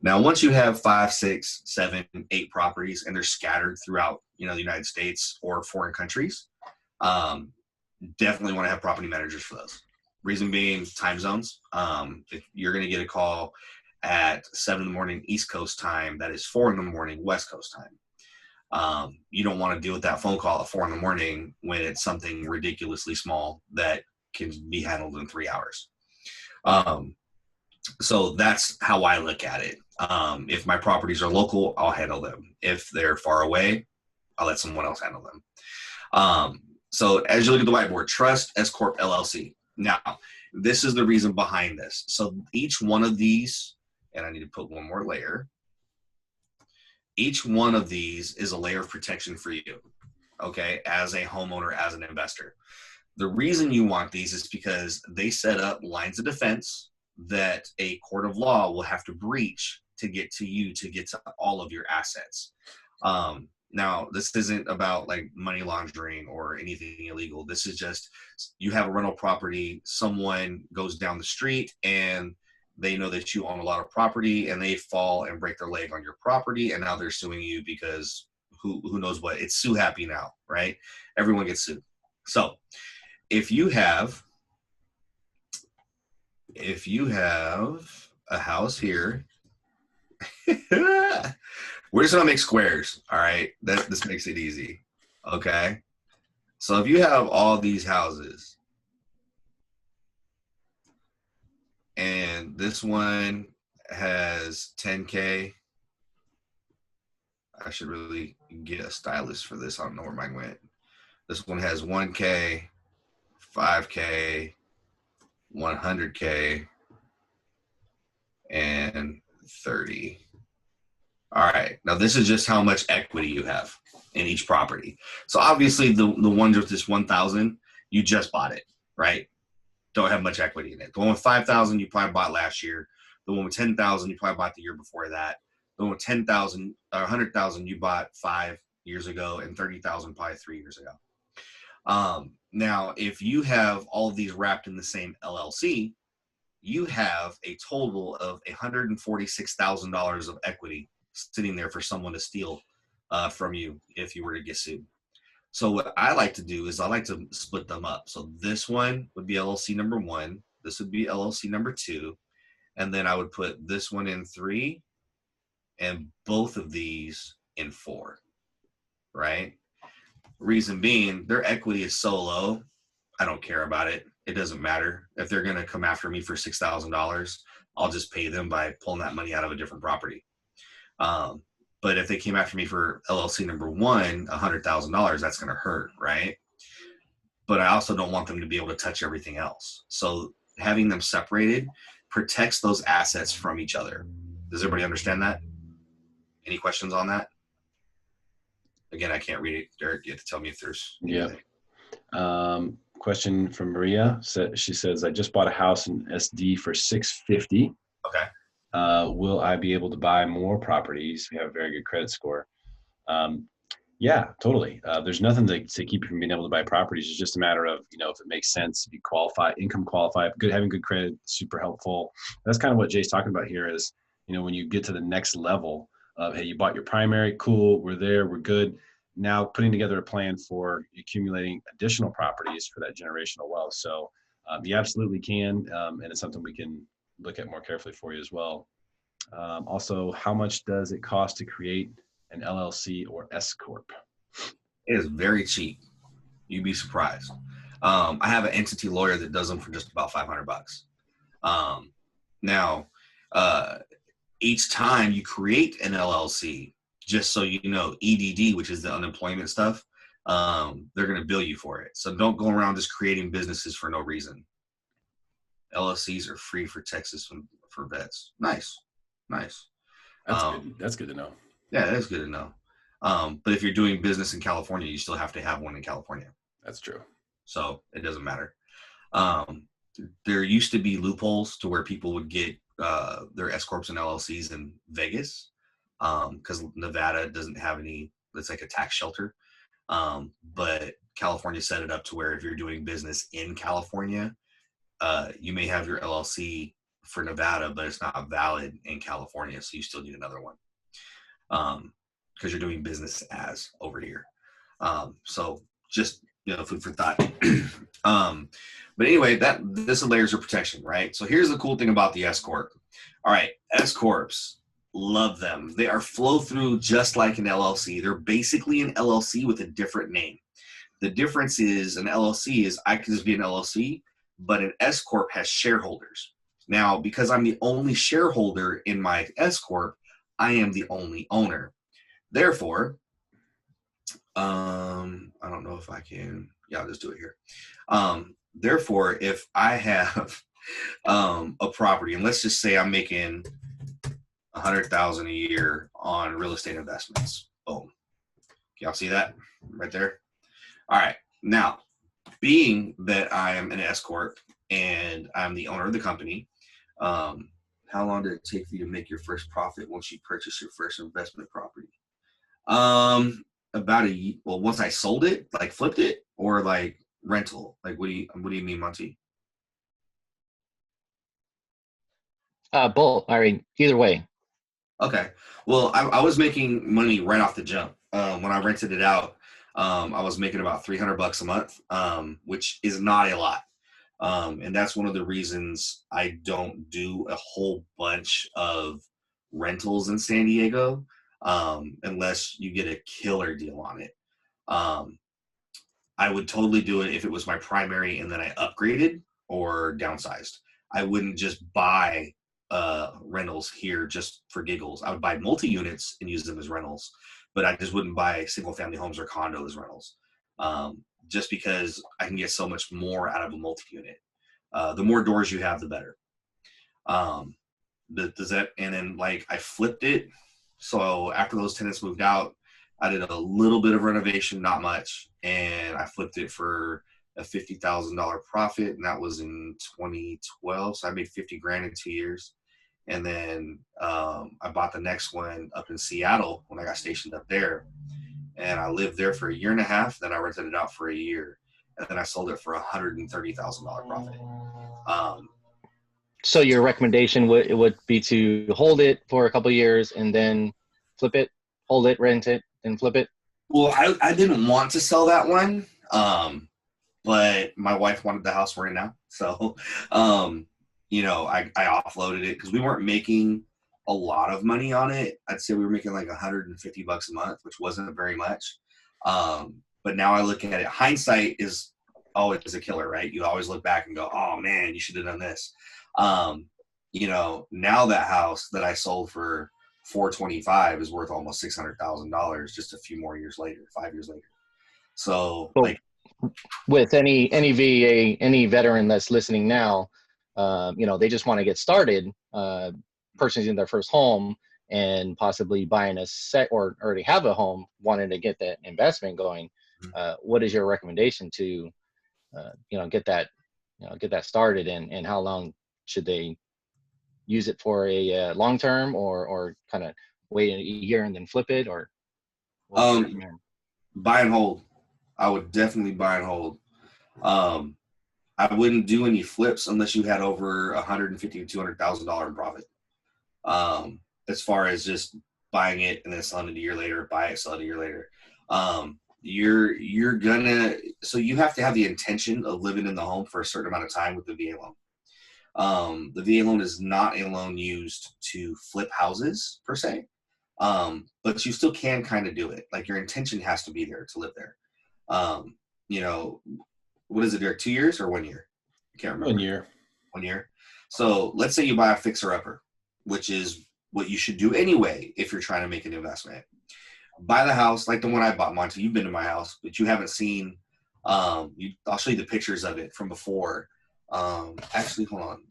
Speaker 2: Now, once you have 5, 6, 7, 8 properties and they're scattered throughout, the United States or foreign countries, definitely want to have property managers for those. Reason being time zones. If you're going to get a call at 7 in the morning East Coast time, that is 4 in the morning West Coast time. You don't want to deal with that phone call at 4 in the morning when it's something ridiculously small that can be handled in 3 hours. So that's how I look at it. If my properties are local, I'll handle them. If they're far away, I'll let someone else handle them. So as you look at the whiteboard, Trust S Corp LLC. Now, this is the reason behind this. So each one of these, and I need to put one more layer. Each one of these is a layer of protection for you, okay, as a homeowner, as an investor. The reason you want these is because they set up lines of defense that a court of law will have to breach to get to you, to get to all of your assets. Now, this isn't about like money laundering or anything illegal. This is just, you have a rental property, someone goes down the street and they know that you own a lot of property and they fall and break their leg on your property, and now they're suing you because who knows what. It's sue happy now, right? Everyone gets sued. So if you have a house here, we're just gonna make squares, all right? This makes it easy, okay? So if you have all these houses, and this one has 10K, I should really get a stylist for this. I don't know where mine went. This one has 1K, 5K, 100K, and 30. All right, now this is just how much equity you have in each property. So obviously the one with this 1,000, you just bought it, right? Don't have much equity in it. The one with 5,000 you probably bought last year. The one with 10,000 you probably bought the year before that. The one with 10,000 or 100,000 you bought 5 years ago, and 30,000 probably 3 years ago. Now, if you have all of these wrapped in the same LLC, you have a total of $146,000 of equity sitting there for someone to steal from you if you were to get sued. So what I like to do is I like to split them up. So this one would be LLC number 1. This would be LLC number 2. And then I would put this one in 3 and both of these in 4, right? Reason being, their equity is so low, I don't care about it. It doesn't matter. If they're going to come after me for $6,000, I'll just pay them by pulling that money out of a different property. But if they came after me for LLC number 1, $100,000, that's going to hurt, right? But I also don't want them to be able to touch everything else. So having them separated protects those assets from each other. Does everybody understand that? Any questions on that? Again, I can't read it. Derrick, you have to tell me if there's anything.
Speaker 1: Question from Maria. She says, I just bought a house in SD for $650.
Speaker 2: Okay.
Speaker 1: Will I be able to buy more properties? We have a very good credit score. Yeah, totally. There's nothing to keep you from being able to buy properties. It's just a matter of, if it makes sense, if you qualify, income qualify, having good credit, super helpful. That's kind of what Jay's talking about here is, when you get to the next level of, hey, you bought your primary, cool, we're there, we're good. Now putting together a plan for accumulating additional properties for that generational wealth. So you absolutely can, and it's something we can look at more carefully for you as well. Also, how much does it cost to create an LLC or S Corp?
Speaker 2: It is very cheap. You'd be surprised. I have an entity lawyer that does them for just about $500. Now, each time you create an LLC, just so you know, EDD, which is the unemployment stuff, they're going to bill you for it. So don't go around just creating businesses for no reason. LLCs are free for Texas for vets. Nice.
Speaker 1: That's good. That's good to know.
Speaker 2: Yeah, that's good to know. But if you're doing business in California, you still have to have one in California.
Speaker 1: That's true. So
Speaker 2: it doesn't matter. There used to be loopholes to where people would get their S Corps and LLCs in Vegas because Nevada doesn't have any, it's like a tax shelter. But California set it up to where if you're doing business in California, you may have your LLC for Nevada, but it's not valid in California. So you still need another one because you're doing business as over here. So just, food for thought. But anyway, this is layers of protection, right? So here's the cool thing about the S Corp. All right, S Corps, love them. They are flow through just like an LLC. They're basically an LLC with a different name. The difference is an LLC is I can just be an LLC, but an S Corp has shareholders. Now, because I'm the only shareholder in my S corp, I am the only owner. Therefore, I don't know if I can. Yeah, I'll just do it here. Therefore, if I have a property, and let's just say I'm making $100,000 a year on real estate investments. Boom. Y'all see that right there? All right. Now, being that I am an S corp and I'm the owner of the company, how long did it take for you to make your first profit once you purchased your first investment property? About well, once I sold it, like flipped it, or like rental. Like, what do you mean, Monty?
Speaker 3: Both. I mean, either way.
Speaker 2: Okay. Well, I was making money right off the jump. When I rented it out, I was making about $300 a month, which is not a lot. And that's one of the reasons I don't do a whole bunch of rentals in San Diego, unless you get a killer deal on it. I would totally do it if it was my primary and then I upgraded or downsized. I wouldn't just buy rentals here just for giggles. I would buy multi-units and use them as rentals, but I just wouldn't buy single-family homes or condos as rentals, just because I can get so much more out of a multi-unit. The more doors you have, the better. Does that? And then like I flipped it. So after those tenants moved out, I did a little bit of renovation, not much, and I flipped it for a $50,000 profit, and that was in 2012. So I made 50 grand in 2 years. And then I bought the next one up in Seattle when I got stationed up there, and I lived there for a year and a half. Then I rented it out for a year, and then I sold it for $130,000 profit.
Speaker 3: So your recommendation would be to hold it for a couple of years and then flip it, hold it, rent it, and flip it?
Speaker 2: Well, I didn't want to sell that one, but my wife wanted the house we're in now. So, I offloaded it because we weren't making a lot of money on it. I'd say we were making like $150 a month, which wasn't very much. But now I look at it, hindsight is always a killer, right? You always look back and go, oh man, you should have done this. Now that house that I sold for $425 is worth almost $600,000 just a few more years later, 5 years later. So
Speaker 3: with any VA, any veteran that's listening now, they just want to get started, purchasing their first home and possibly buying a set or already have a home, wanting to get that investment going. What is your recommendation to, get that started, and how long should they use it for a long term, or kind of wait a year and then flip it, or what would you recommend?
Speaker 2: Buy and hold. I would definitely buy and hold. I wouldn't do any flips unless you had over $150,000 to $200,000 in profit. As far as just buying it and then selling it a year later, buy it, sell it a year later. So you have to have the intention of living in the home for a certain amount of time with the VA loan. The VA loan is not a loan used to flip houses per se, but you still can kind of do it. Like your intention has to be there to live there. What is it, Derrick? 2 years or 1 year? I can't remember.
Speaker 1: 1 year.
Speaker 2: 1 year. So let's say you buy a fixer-upper, which is what you should do anyway if you're trying to make an investment. Buy the house like the one I bought, Monty. You've been to my house, but you haven't seen. I'll show you the pictures of it from before. Actually, hold on.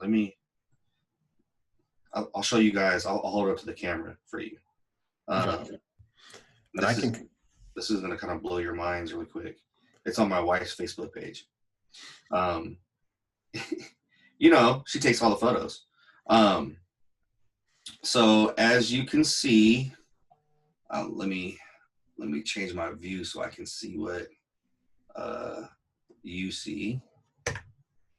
Speaker 2: I'll show you guys. I'll hold it up to the camera for you. This is going to kind of blow your minds really quick. It's on my wife's Facebook page. She takes all the photos. So as you can see, let me change my view so I can see what you see.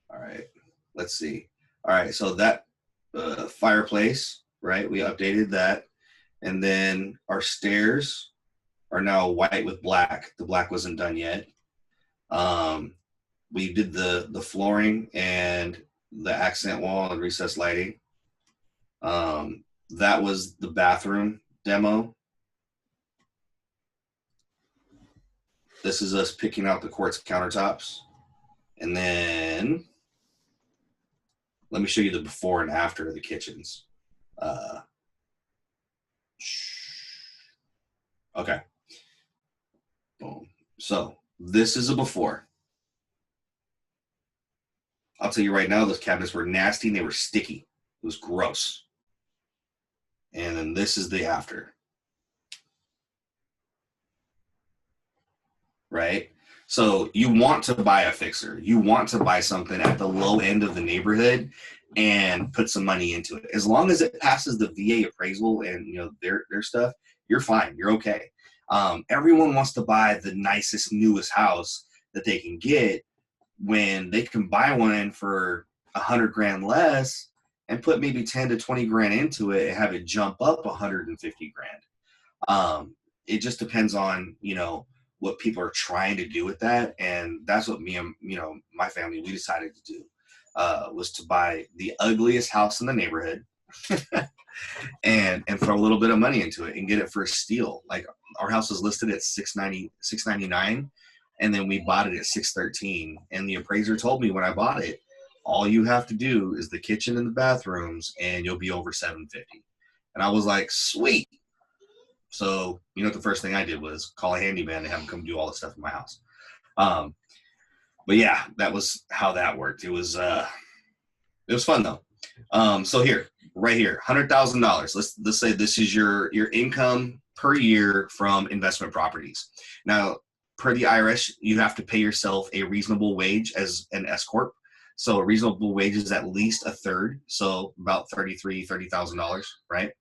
Speaker 2: All right, let's see. All right, so that fireplace, right? We updated that, and then our stairs are now white with black. The black wasn't done yet. We did the flooring and the accent wall and recessed lighting. That was the bathroom demo. This is us picking out the quartz countertops. And then Let me show you the before and after of the kitchens. Okay. Boom. So this is a before. I'll tell you right now, those cabinets were nasty and they were sticky. It was gross. And then this is the after. Right? So you want to buy a fixer. You want to buy something at the low end of the neighborhood and put some money into it. As long as it passes the VA appraisal and their stuff, you're fine. You're okay. Everyone wants to buy the nicest, newest house that they can get when they can buy one for $100 grand less and put maybe 10 to 20 grand into it and have it jump up 150 grand. It just depends on, what people are trying to do with that. And that's what me and, my family, we decided to do, was to buy the ugliest house in the neighborhood and throw a little bit of money into it and get it for a steal. Like our house was listed at $699, and then we bought it at $613. And the appraiser told me when I bought it, all you have to do is the kitchen and the bathrooms and you'll be over $750. And I was like, sweet. So, the first thing I did was call a handyman and have him come do all the stuff in my house. But yeah, that was how that worked. It was fun though. So right here, $100,000. Let's say this is your income per year from investment properties. Now, per the IRS, you have to pay yourself a reasonable wage as an S corp. So a reasonable wage is at least a third, so about $30,000, right?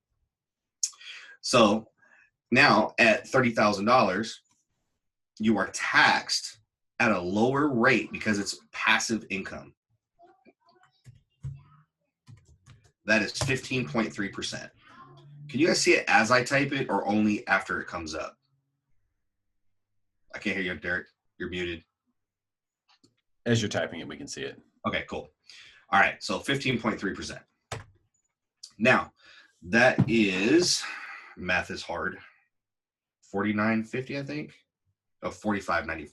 Speaker 2: So now at $30,000, you are taxed at a lower rate because it's passive income. That is 15.3%. Can you guys see it as I type it or only after it comes up? I can't hear you, Derrick. You're muted.
Speaker 1: As you're typing it, we can see it.
Speaker 2: Okay, cool. All right, so 15.3%. Now, that is, math is hard, 49.50, I think. Oh, 45.90,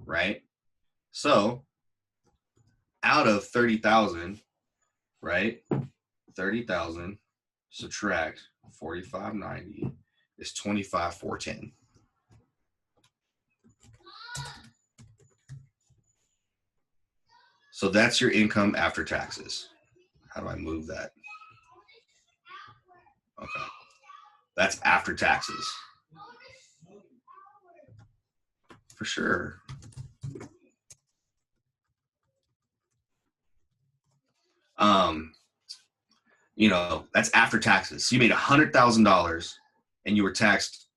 Speaker 2: right? So, out of 30,000, right? 30,000 subtract 45.90 is 25,410. So that's your income after taxes. How do I move that? Okay. That's after taxes. For sure. That's after taxes. So you made $100,000 and you were taxed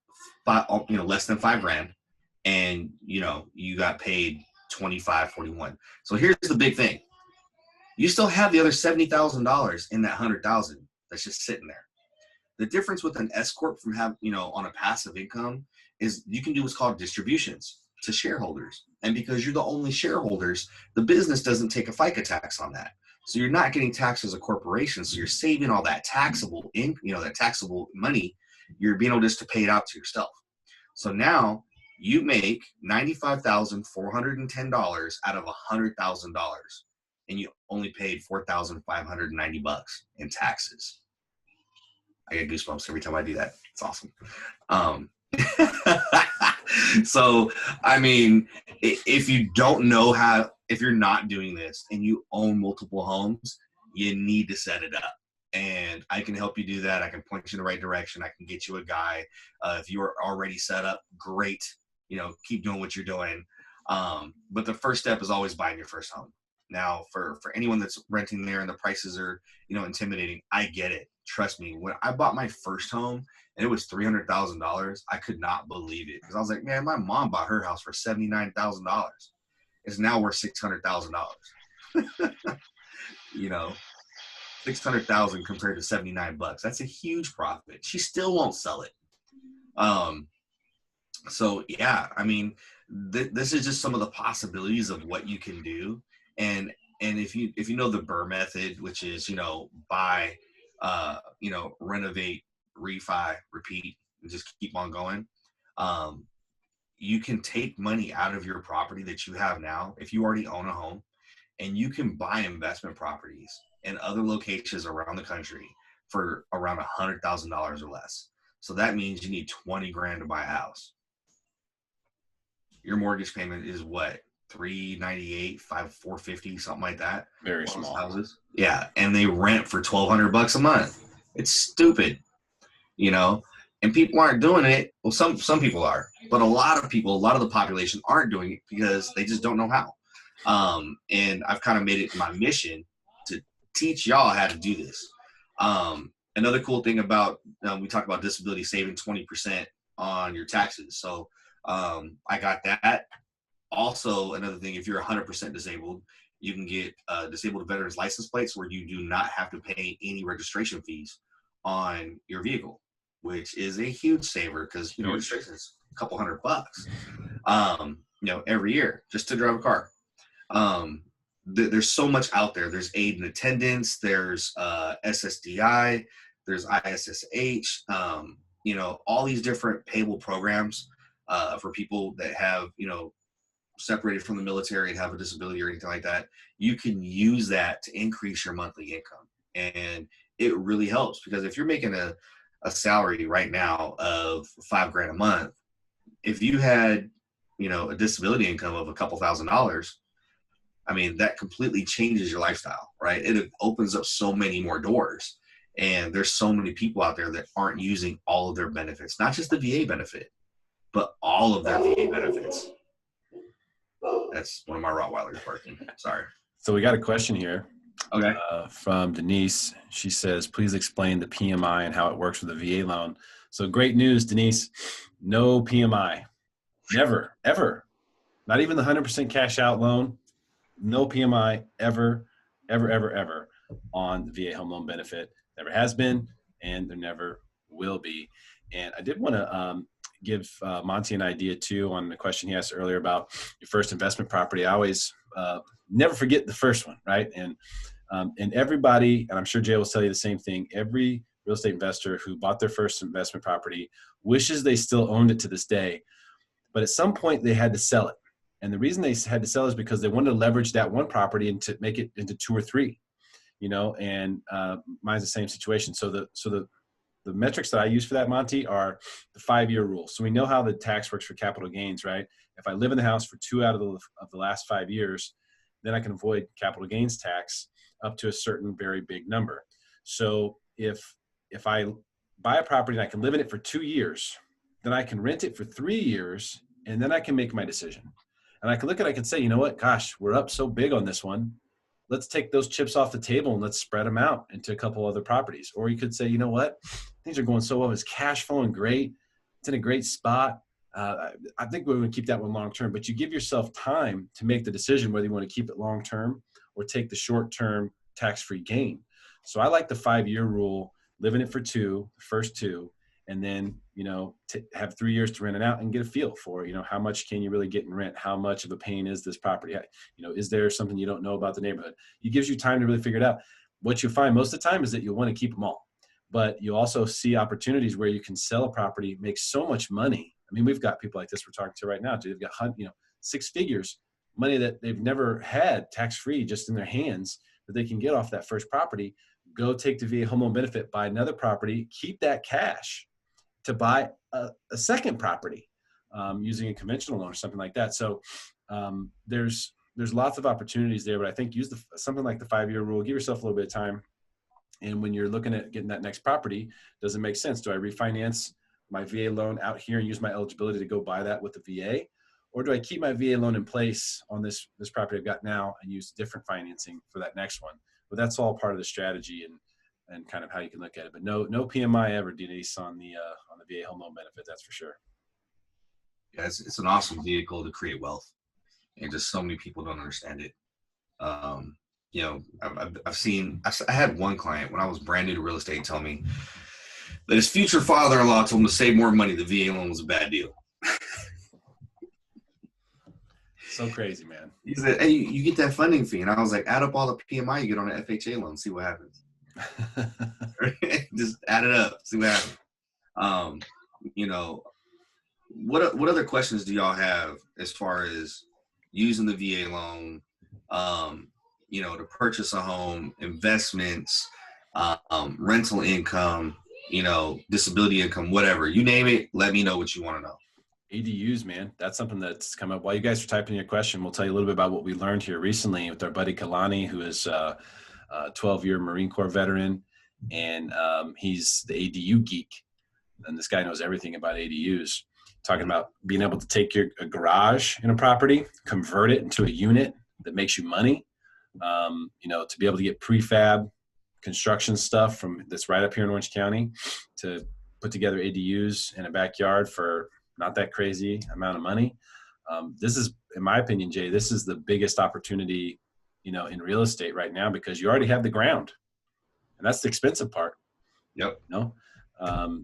Speaker 2: less than $5 grand, and you got paid $25,441. So here's the big thing. You still have the other $70,000 in that $100,000 that's just sitting there. The difference with an S corp from having, on a passive income is you can do what's called distributions to shareholders. And because you're the only shareholders, the business doesn't take a FICA tax on that. So you're not getting taxed as a corporation. So you're saving all that taxable that taxable money. You're being able just to pay it out to yourself. So now you make $95,410 out of $100,000, and you only paid $4,590 in taxes. I get goosebumps every time I do that. It's awesome. So, I mean, if you don't know if you're not doing this and you own multiple homes, you need to set it up. And I can help you do that. I can point you in the right direction. I can get you a guy. If you're already set up, great. Keep doing what you're doing. But the first step is always buying your first home. Now, for anyone that's renting there and the prices are, intimidating, I get it. Trust me, when I bought my first home and it was $300,000, I could not believe it because I was like, man, my mom bought her house for $79,000. It's now worth $600,000. $600,000 compared to $79. That's a huge profit. She still won't sell it. So yeah, I mean, this is just some of the possibilities of what you can do. And if you know the BRRRR method, which is, buy, renovate, refi, repeat, and just keep on going. You can take money out of your property that you have now. If you already own a home, and you can buy investment properties in other locations around the country for around $100,000 or less. So that means you need 20 grand to buy a house. Your mortgage payment is what? $398, $450, something like that.
Speaker 1: Very small
Speaker 2: houses. Yeah. And they rent for $1,200 a month. It's stupid, you know, and people aren't doing it. Well, some people are, but a lot of the population aren't doing it because they just don't know how. And I've kind of made it my mission to teach y'all how to do this. Another cool thing about, we talked about disability saving 20% on your taxes. So I got that. Also, another thing, if you're 100% disabled, you can get disabled veterans license plates where you do not have to pay any registration fees on your vehicle, which is a huge saver because, you know, registration is a couple $100, you know, every year just to drive a car. There's so much out there. There's aid and attendance. There's SSDI. There's ISSH. You know, all these different payable programs for people that have, you know, separated from the military and have a disability or anything like that. You can use that to increase your monthly income. And it really helps because if you're making a salary right now of $5,000 a month, if you had, you know, a disability income of a couple $1,000s, I mean, that completely changes your lifestyle, right? It opens up so many more doors. And there's so many people out there that aren't using all of their benefits, not just the VA benefit, but all of their VA benefits. That's one of my Rottweilers barking. Sorry.
Speaker 1: So we got a question here.
Speaker 2: Okay.
Speaker 1: From Denise. She says, please explain the PMI and how it works with a VA loan. So great news, Denise. No PMI. Never, ever. Not even the 100% cash out loan. No PMI ever on the VA home loan benefit. Never has been, and there never will be. And I did want to give Monty an idea too on the question he asked earlier about your first investment property. I always never forget the first one, right? And everybody, and I'm sure Jay will tell you the same thing, every real estate investor who bought their first investment property wishes they still owned it to this day. But at some point they had to sell it. And the reason they had to sell is because they wanted to leverage that one property and to make it into 2 or 3, you know, and mine's the same situation. So the metrics that I use for that, Monty, are the 5-year rule. So we know how the tax works for capital gains, right? If I live in the house for 2 out of the last 5 years, then I can avoid capital gains tax up to a certain very big number. So if I buy a property and I can live in it for 2 years, then I can rent it for 3 years, and then I can make my decision. And I can look at it, I can say, you know what, gosh, we're up so big on this one. Let's take those chips off the table and let's spread them out into a couple other properties. Or you could say, you know what, things are going so well. It's cash flowing great. It's in a great spot. I think we're going to keep that one long term, but you give yourself time to make the decision whether you want to keep it long term or take the short term tax-free gain. So I like the 5-year rule, live in it for 2, the first 2, and then, you know, have 3 years to rent it out and get a feel for, you know, how much can you really get in rent? How much of a pain is this property? You know, is there something you don't know about the neighborhood? It gives you time to really figure it out. What you find most of the time is that you'll want to keep them all, but you also see opportunities where you can sell a property, make so much money. I mean, we've got people like this we're talking to right now, dude. They've got, you know, 6 figures, money that they've never had tax-free just in their hands that they can get off that first property, go take the VA home loan benefit, buy another property, keep that cash to buy a second property using a conventional loan or something like that. So there's lots of opportunities there, but I think use something like the 5-year rule, give yourself a little bit of time. And when you're looking at getting that next property, does it make sense? Do I refinance my VA loan out here and use my eligibility to go buy that with the VA? Or do I keep my VA loan in place on this property I've got now and use different financing for that next one? But that's all part of the strategy and kind of how you can look at it. But no PMI ever, Denise, on the VA home loan benefit, that's for sure.
Speaker 2: Yeah, it's an awesome vehicle to create wealth, and just so many people don't understand it. You know, I had one client when I was brand new to real estate tell me that his future father-in-law told him to save more money. The VA loan was a bad deal.
Speaker 1: So crazy, man.
Speaker 2: He said, hey, you get that funding fee. And I was like, add up all the PMI you get on an FHA loan, see what happens. Just add it up, see what happens. You know, what other questions do y'all have as far as using the VA loan, you know, to purchase a home, investments, rental income, you know, disability income, whatever, you name it, let me know what you want to know.
Speaker 1: ADUs, man, that's something that's come up. While you guys are typing your question, we'll tell you a little bit about what we learned here recently with our buddy Kalani, who is a 12-year Marine Corps veteran, and he's the ADU geek. And this guy knows everything about ADUs. Talking about being able to take a garage in a property, convert it into a unit that makes you money. You know, to be able to get prefab construction stuff that's right up here in Orange County, to put together ADUs in a backyard for not that crazy amount of money. This is, in my opinion, Jay, this is the biggest opportunity, you know, in real estate right now, because you already have the ground, and that's the expensive part.
Speaker 2: Yep.
Speaker 1: You know?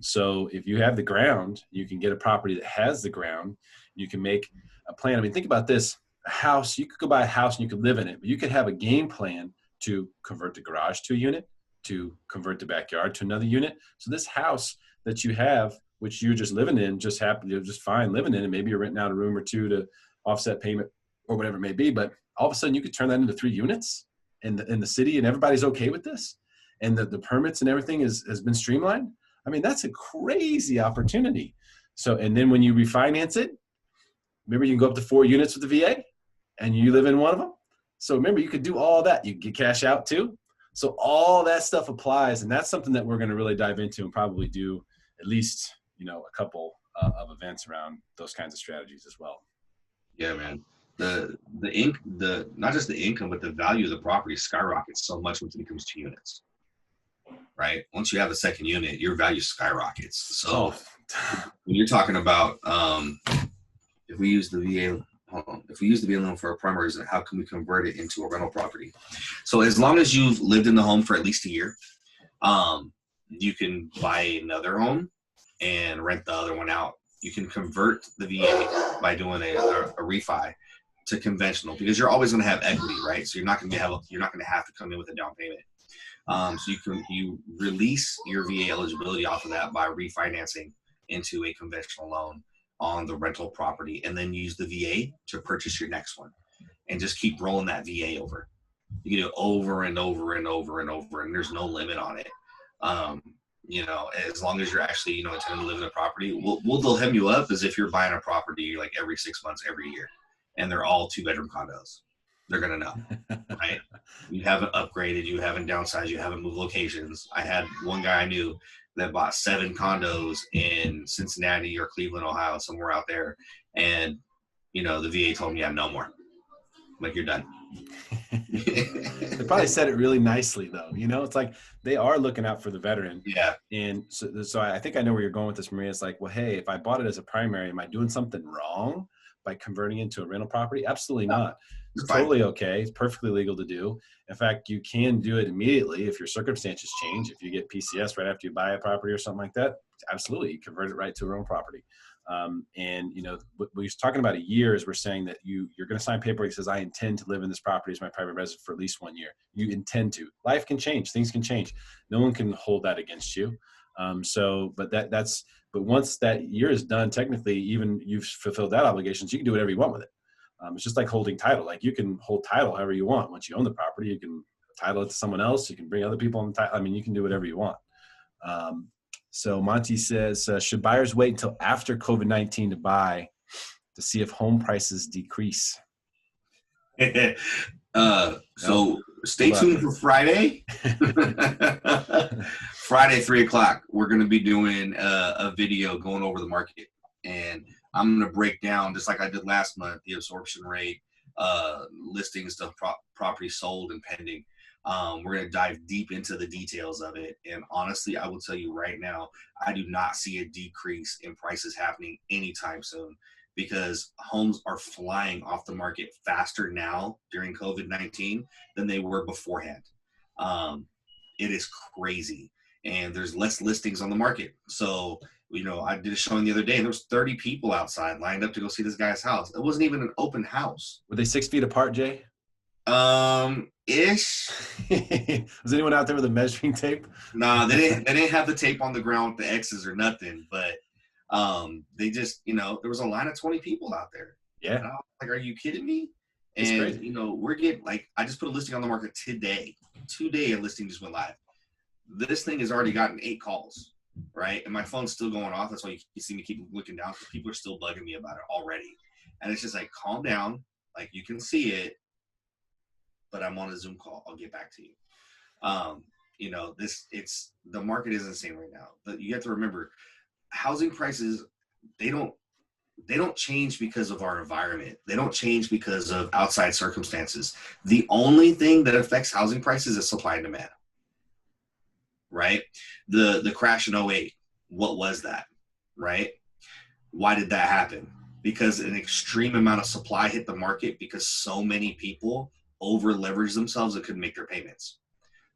Speaker 1: So if you have the ground, you can get a property that has the ground. You can make a plan. I mean, think about this: a house. You could go buy a house and you could live in it, but you could have a game plan to convert the garage to a unit, to convert the backyard to another unit. So this house that you have, which you're just living in, just fine living in it. Maybe you're renting out a room or two to offset payment or whatever it may be. But all of a sudden you could turn that into 3 units in the city, and everybody's okay with this. And the permits and everything has been streamlined. I mean, that's a crazy opportunity. So, and then when you refinance it, remember, you can go up to 4 units with the VA and you live in one of them. So remember, you could do all that. You can get cash out too. So all that stuff applies. And that's something that we're going to really dive into and probably do at least, you know, a couple of events around those kinds of strategies as well.
Speaker 2: Yeah, man. The not just the income, but the value of the property skyrockets so much once it becomes 2 units. Right? Once you have a second unit, your value skyrockets. So when you're talking about if we use the VA loan for a primary, how can we convert it into a rental property? So as long as you've lived in the home for at least a year, you can buy another home and rent the other one out. You can convert the VA by doing a refi to conventional, because you're always going to have equity, right? So you're not going to have to come in with a down payment. So you release your VA eligibility off of that by refinancing into a conventional loan on the rental property, and then use the VA to purchase your next one, and just keep rolling that VA over. You can do it over and over and over and over, and there's no limit on it. You know, as long as you're actually, you know, intending to live in the property, they'll hem you up as if you're buying a property like every 6 months, every year, and they're all 2-bedroom condos. They're going to know, right? You haven't upgraded, you haven't downsized, you haven't moved locations. I had one guy I knew that bought 7 condos in Cincinnati or Cleveland, Ohio, somewhere out there. And, you know, the VA told me, yeah, no more. Like, you're done.
Speaker 1: They probably said it really nicely, though. You know, it's like they are looking out for the veteran.
Speaker 2: Yeah.
Speaker 1: And so I think I know where you're going with this, Maria. It's like, well, hey, if I bought it as a primary, am I doing something wrong by converting it into a rental property? Absolutely not. It's totally okay. It's perfectly legal to do. In fact, you can do it immediately if your circumstances change. If you get PCS right after you buy a property or something like that, absolutely, you convert it right to a rental property. And, you know, what we're talking about a year is we're saying that you're going to sign paperwork that says, I intend to live in this property as my private residence for at least 1 year. You intend to. Life can change. Things can change. No one can hold that against you. But once that year is done, technically, even you've fulfilled that obligations, you can do whatever you want with it. It's just like holding title. Like, you can hold title however you want. Once you own the property, you can title it to someone else. You can bring other people on the title. I mean, you can do whatever you want. So Monty says, should buyers wait until after COVID-19 to buy to see if home prices decrease?
Speaker 2: So stay tuned for Friday. Friday, 3:00. We're going to be doing a video going over the market, and I'm going to break down, just like I did last month, the absorption rate, listings to property sold and pending. We're going to dive deep into the details of it. And honestly, I will tell you right now, I do not see a decrease in prices happening anytime soon, because homes are flying off the market faster now during COVID-19 than they were beforehand. It is crazy. And there's less listings on the market. So, you know, I did a showing the other day, and there was 30 people outside lined up to go see this guy's house. It wasn't even an open house.
Speaker 1: Were they 6 feet apart, Jay?
Speaker 2: Ish.
Speaker 1: Was anyone out there with a measuring tape?
Speaker 2: Nah, they didn't have the tape on the ground with the X's or nothing, but they just, you know, there was a line of 20 people out there.
Speaker 1: Yeah.
Speaker 2: And I was like, are you kidding me? And, we're getting, like, I just put a listing on the market today. Today, a listing just went live. This thing has already gotten 8 calls, right? And my phone's still going off. That's why you see me keep looking down, because people are still bugging me about it already. And it's just like, calm down. Like, you can see it, but I'm on a Zoom call. I'll get back to you. The market is insane right now. But you have to remember, housing prices, they don't change because of our environment. They don't change because of outside circumstances. The only thing that affects housing prices is supply and demand, right? The crash in 2008, what was that, right? Why did that happen? Because an extreme amount of supply hit the market because so many people over leveraged themselves and couldn't make their payments.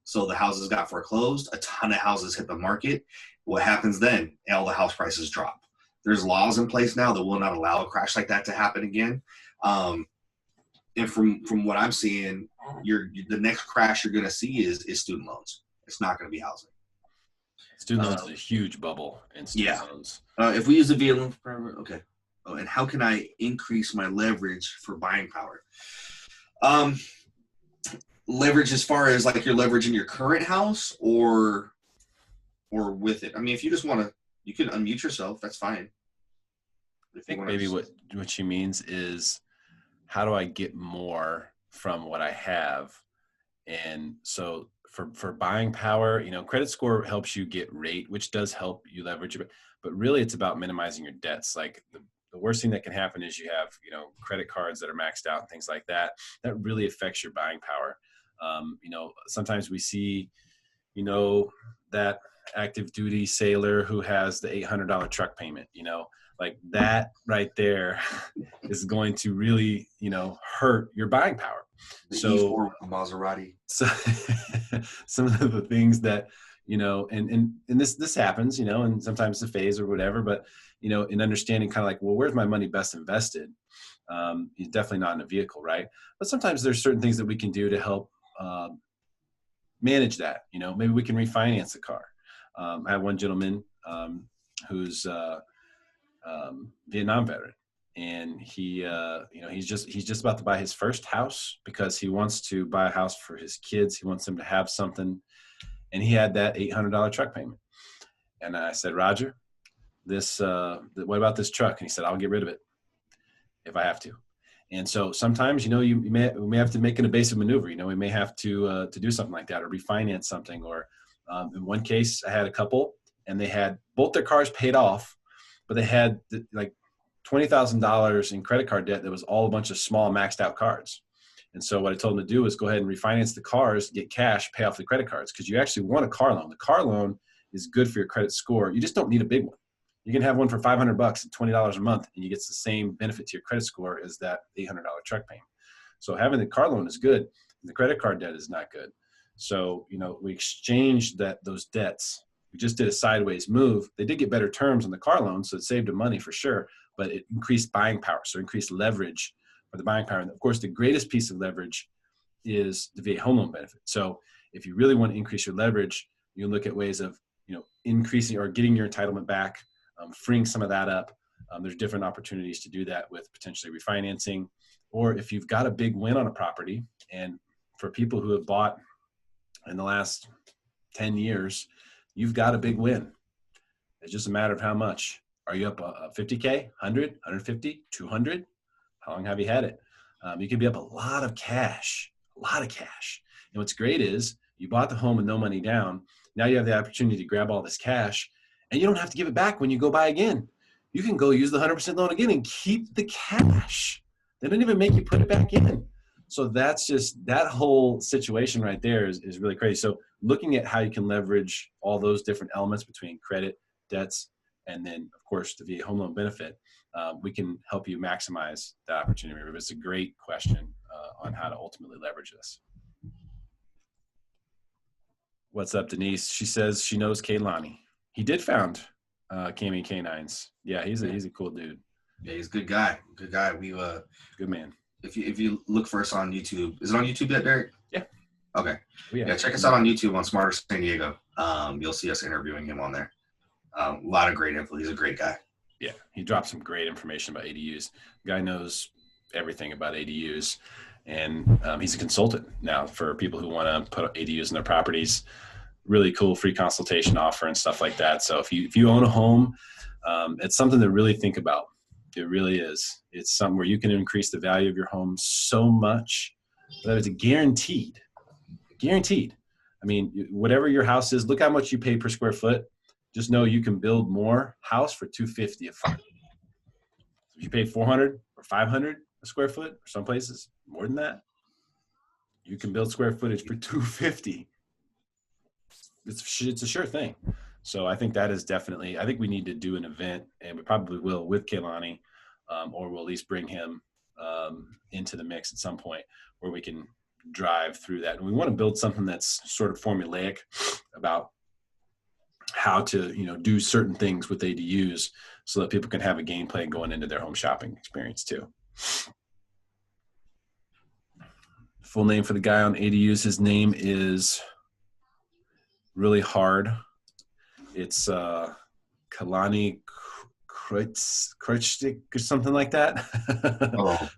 Speaker 2: So the houses got foreclosed, a ton of houses hit the market. What happens then? All the house prices drop. There's laws in place now that will not allow a crash like that to happen again. And from what I'm seeing, the next crash you're going to see is student loans. It's not going to be housing.
Speaker 1: Student loans is a huge bubble in student loans.
Speaker 2: If we use the VA loan forever, okay. Oh, and how can I increase my leverage for buying power? Leverage as far as like your leverage in your current house or with it. I mean, if you just want to, you can unmute yourself. That's fine.
Speaker 1: I think maybe what she means is, how do I get more from what I have? And so for buying power, credit score helps you get rate, which does help you leverage it. But really, it's about minimizing your debts. Like the worst thing that can happen is you have, credit cards that are maxed out and things like that. That really affects your buying power. Sometimes we see, that active duty sailor who has the $800 truck payment, like that right there is going to really, hurt your buying power.
Speaker 2: So Maserati.
Speaker 1: So some of the things that, and this happens, and sometimes it's a phase or whatever, but, in understanding kind of like, well, where's my money best invested? It's definitely not in a vehicle, right? But sometimes there's certain things that we can do to help manage that. Maybe we can refinance the car. I have one gentleman who's Vietnam veteran, and he's just about to buy his first house because he wants to buy a house for his kids. He wants them to have something, and he had that $800 truck payment. And I said, Roger, what about this truck? And he said, I'll get rid of it if I have to. And so sometimes, we may have to make an evasive maneuver. We may have to do something like that, or refinance something. Or in one case, I had a couple, and they had both their cars paid off, but they had like $20,000 in credit card debt that was all a bunch of small maxed out cards. And so what I told them to do is go ahead and refinance the cars, get cash, pay off the credit cards, because you actually want a car loan. The car loan is good for your credit score. You just don't need a big one. You can have one for $500 and $20 a month, and you get the same benefit to your credit score as that $800 truck payment. So having the car loan is good. The credit card debt is not good. So, we exchanged those debts. We just did a sideways move. They did get better terms on the car loan, so it saved them money for sure, but it increased buying power. So increased leverage for the buying power. And of course, the greatest piece of leverage is the VA home loan benefit. So if you really want to increase your leverage, you look at ways of, increasing or getting your entitlement back, freeing some of that up. There's different opportunities to do that with potentially refinancing, or if you've got a big win on a property. And for people who have bought in the last 10 years, you've got a big win. It's just a matter of how much. Are you up 50K, 100, 150, 200? How long have you had it? You could be up a lot of cash. And what's great is you bought the home with no money down. Now you have the opportunity to grab all this cash, and you don't have to give it back when you go buy again. You can go use the 100% loan again and keep the cash. They don't even make you put it back in. So that's just, that whole situation right there is really crazy. So looking at how you can leverage all those different elements between credit, debts, and then of course the VA home loan benefit, we can help you maximize that opportunity. It's a great question on how to ultimately leverage this. What's up, Denise? She says she knows Kaylani. He did found Cami Canines. Yeah, he's a cool dude.
Speaker 2: Yeah, he's a good guy. Good guy.
Speaker 1: Good man.
Speaker 2: If you look for us on YouTube, is it on YouTube yet, Derrick?
Speaker 1: Yeah.
Speaker 2: Okay. Yeah, check us out on YouTube on Smarter San Diego. You'll see us interviewing him on there. A lot of great info. He's a great guy.
Speaker 1: Yeah, he dropped some great information about ADUs. Guy knows everything about ADUs. And he's a consultant now for people who want to put ADUs in their properties. Really cool free consultation offer and stuff like that. So if you own a home, it's something to really think about. It really is. It's something where you can increase the value of your home so much that it's guaranteed. I mean, whatever your house is, look how much you pay per square foot. Just know you can build more house for $250 a foot. If you pay $400 or $500 a square foot, or some places more than that, you can build square footage for $250. It's a sure thing. So I think that is definitely, I think we need to do an event, and we probably will, with Kehlani, or we'll at least bring him into the mix at some point where we can drive through that. And we want to build something that's sort of formulaic about how to, do certain things with ADUs so that people can have a game plan going into their home shopping experience too. Full name for the guy on ADUs, his name is really hard. It's Kehlani Kreutzig or something like that.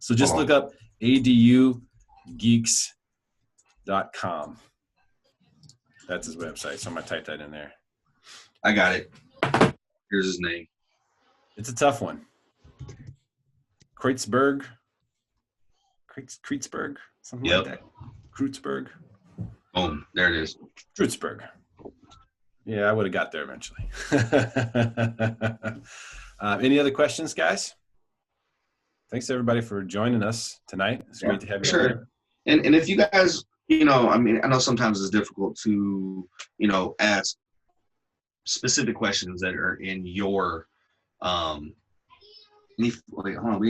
Speaker 1: So just look up adugeeks.com. That's his website. So I'm going to type that in there.
Speaker 2: I got it. Here's his name.
Speaker 1: It's a tough one. Kreutzberg, something like that. Kreutzberg.
Speaker 2: Boom. There it is.
Speaker 1: Kreutzberg. Yeah, I would have got there eventually. Any other questions, guys? Thanks everybody for joining us tonight. It's great to have you.
Speaker 2: Sure. And if you guys, I know sometimes it's difficult to, ask specific questions that are in your, we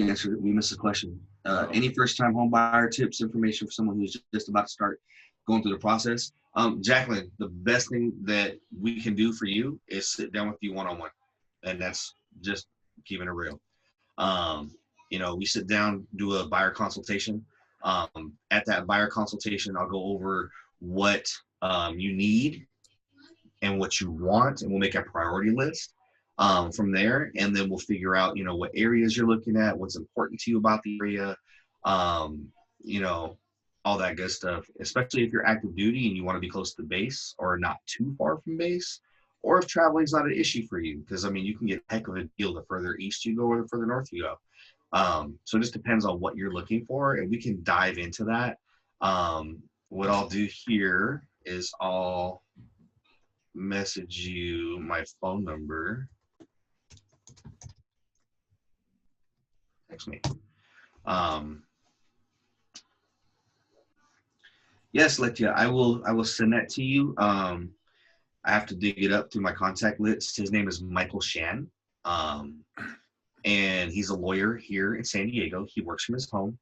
Speaker 2: answered it. We missed a question. Any first-time home buyer tips, information for someone who's just about to start going through the process? Jacqueline, the best thing that we can do for you is sit down with you one-on-one, and that's just keeping it real. We sit down, do a buyer consultation. At that buyer consultation, I'll go over what you need and what you want, and we'll make a priority list from there, and then we'll figure out, what areas you're looking at, what's important to you about the area, all that good stuff, especially if you're active duty and you want to be close to the base or not too far from base, or if traveling is not an issue for you, because you can get a heck of a deal the further east you go or the further north you go. So it just depends on what you're looking for, and we can dive into that. What I'll do here is I'll message you my phone number. Text me. Yes, Letia, I will send that to you. I have to dig it up through my contact list. His name is Michael Shan. And he's a lawyer here in San Diego. He works from his home.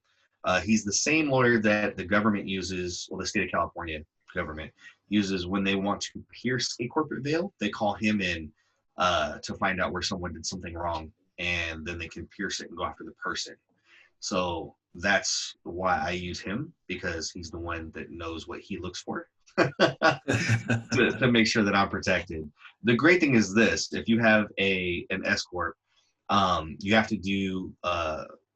Speaker 2: He's the same lawyer that the government uses, the state of California government uses when they want to pierce a corporate veil. They call him in to find out where someone did something wrong, and then they can pierce it and go after the person. So that's why I use him, because he's the one that knows what he looks for to make sure that I'm protected. The great thing is this: if you have an S corp, you have to do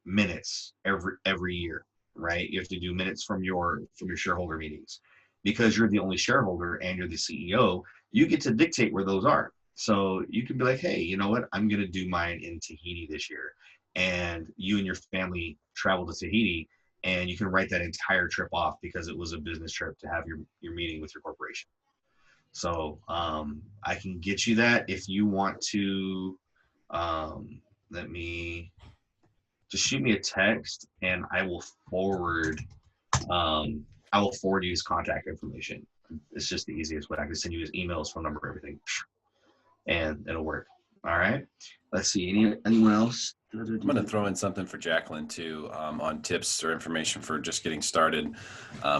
Speaker 2: minutes every year, right? You have to do minutes from your shareholder meetings, because you're the only shareholder and you're the CEO. You get to dictate where those are. So you can be like, hey, you know what? I'm going to do mine in Tahiti this year. And you and your family travel to Tahiti, and you can write that entire trip off because it was a business trip to have your meeting with your corporation. So I can get you that if you want to. Let me just shoot me a text, and I will forward you his contact information. It's just the easiest way. I can send you his email, his phone number, everything, and it'll work. All right. Let's see. Anyone else?
Speaker 1: I'm going to throw in something for Jacqueline too, on tips or information for just getting started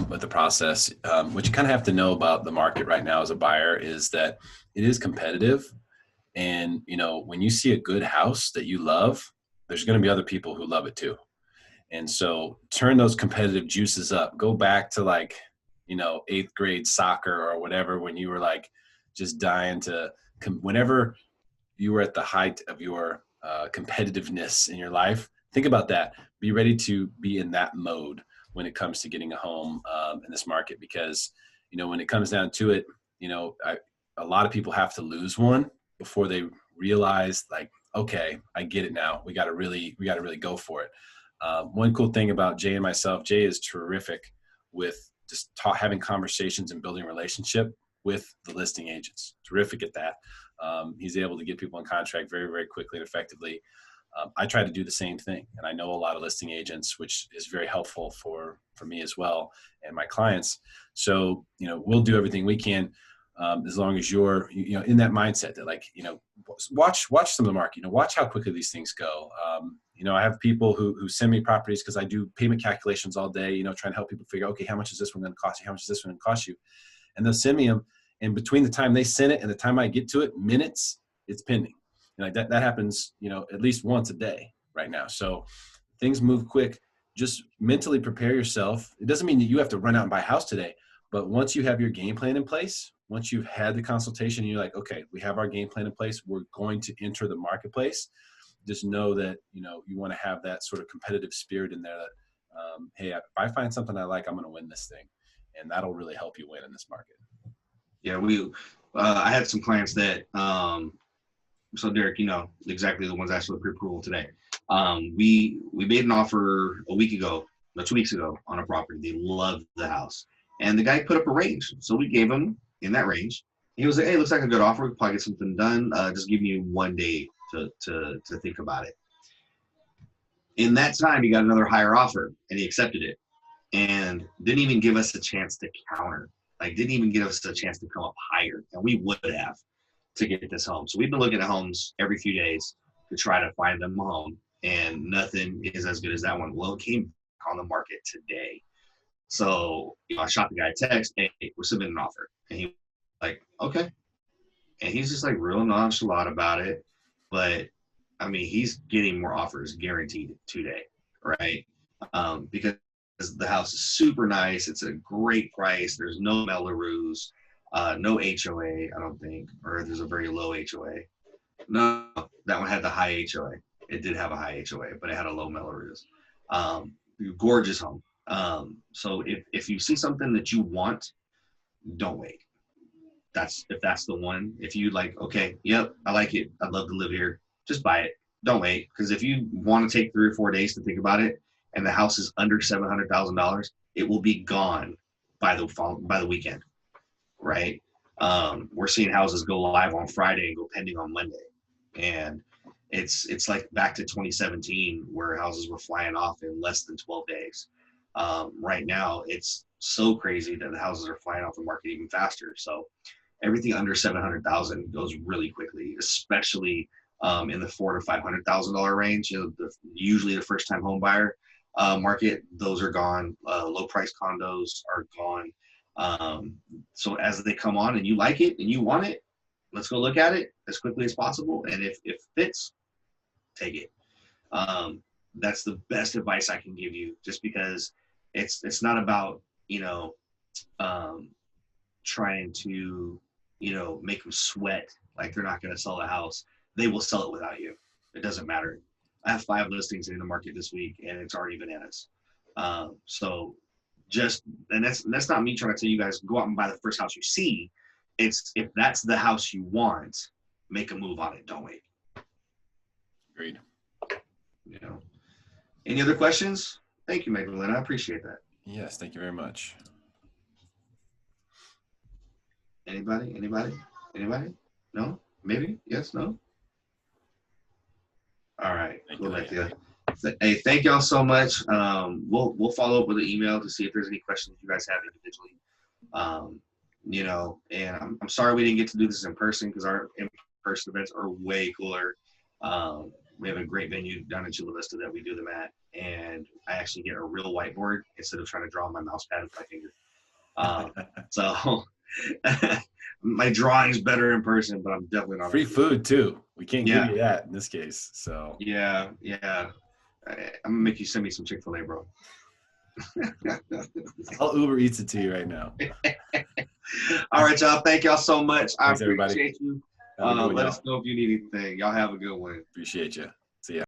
Speaker 1: with the process. What you kind of have to know about the market right now as a buyer is that it is competitive. And, when you see a good house that you love, there's going to be other people who love it too. And so turn those competitive juices up. Go back to 8th grade soccer or whatever, when you were just dying to, whenever you were at the height of your competitiveness in your life. Think about that. Be ready to be in that mode. when it comes to getting a home in this market, because, when it comes down to it, a lot of people have to lose one before they realize, like, okay, I get it now. We got to really go for it. One cool thing about Jay and myself, Jay is terrific with just having conversations and building a relationship with the listing agents. Terrific at that. He's able to get people in contract very, very quickly and effectively. I try to do the same thing, and I know a lot of listing agents, which is very helpful for me as well and my clients. So, we'll do everything we can, as long as you're, in that mindset that, like, watch some of the market, watch how quickly these things go. I have people who send me properties because I do payment calculations all day, trying to help people figure, okay, how much is this one going to cost you? How much is this one going to cost you? And they'll send me them. And between the time they send it and the time I get to it, minutes, it's pending. And like that happens, at least once a day right now. So things move quick. Just mentally prepare yourself. It doesn't mean that you have to run out and buy a house today, but once you have your game plan in place, once you've had the consultation, you're like, okay, we have our game plan in place. We're going to enter the marketplace. Just know that, you want to have that sort of competitive spirit in there that, hey, if I find something I like, I'm going to win this thing. And that'll really help you win in this market.
Speaker 2: Yeah, I had some clients that, so Derrick, exactly the ones actually pre-approval today. We made an offer 2 weeks ago on a property. They loved the house, and the guy put up a range. So we gave him in that range. He was like, hey, looks like a good offer. We could probably get something done. Just give me 1 day to think about it. In that time, he got another higher offer, and he accepted it, and didn't even give us a chance to counter. Like, didn't even give us a chance to come up higher, and we would have to get this home. So we've been looking at homes every few days to try to find them a home, and nothing is as good as that one. Well, it came back on the market today. So I shot the guy a text, hey, we're submitting an offer. And he was like, okay. And he's just like real nonchalant about it. But I mean, he's getting more offers guaranteed today, right? Because the house is super nice. It's a great price. There's no Melrose, no HOA, I don't think, or there's a very low HOA. No, that one had the high HOA. It did have a high HOA, but it had a low Melrose. Gorgeous home. So if you see something that you want, don't wait. If that's the one. If you like, okay, yep, I like it. I'd love to live here. Just buy it. Don't wait. Because if you want to take 3 or 4 days to think about it, and the house is under $700,000, it will be gone by the weekend, right? We're seeing houses go live on Friday and go pending on Monday, and it's like back to 2017 where houses were flying off in less than 12 days. Right now, it's so crazy that the houses are flying off the market even faster. So everything under 700,000 goes really quickly, especially in the $400,000 to $500,000 range. Usually the first-time home buyer market, those are gone. Low-price condos are gone. So as they come on and you like it and you want it, let's go look at it as quickly as possible. And if it fits, take it. That's the best advice I can give you, just because it's not about, trying to, make them sweat like they're not going to sell the house. They will sell it without you. It doesn't matter. I have 5 listings in the market this week, and it's already bananas. So and that's not me trying to tell you guys go out and buy the first house you see. It's if that's the house you want, make a move on it. Don't wait.
Speaker 1: Agreed.
Speaker 2: Any other questions? Thank you, Magdalena. I appreciate that.
Speaker 1: Yes, thank you very much.
Speaker 2: Anybody? No? Maybe? Yes? No? All right. Cool. Hey, thank y'all so much. We'll follow up with an email to see if there's any questions you guys have individually. And I'm sorry we didn't get to do this in person, because our in-person events are way cooler. We have a great venue down in Chula Vista that we do them at, and I actually get a real whiteboard instead of trying to draw on my mouse pad with my finger. So my drawing's better in person, but I'm definitely not.
Speaker 1: Free food too. We can't give you that in this case. So
Speaker 2: yeah. I'm gonna make you send me some Chick-fil-A, bro.
Speaker 1: I'll Uber Eats it to you right now.
Speaker 2: All right, y'all. Thank y'all so much.
Speaker 1: Thanks,
Speaker 2: I appreciate you. Let us know if you need anything. Y'all have a good one.
Speaker 1: Appreciate you. See ya.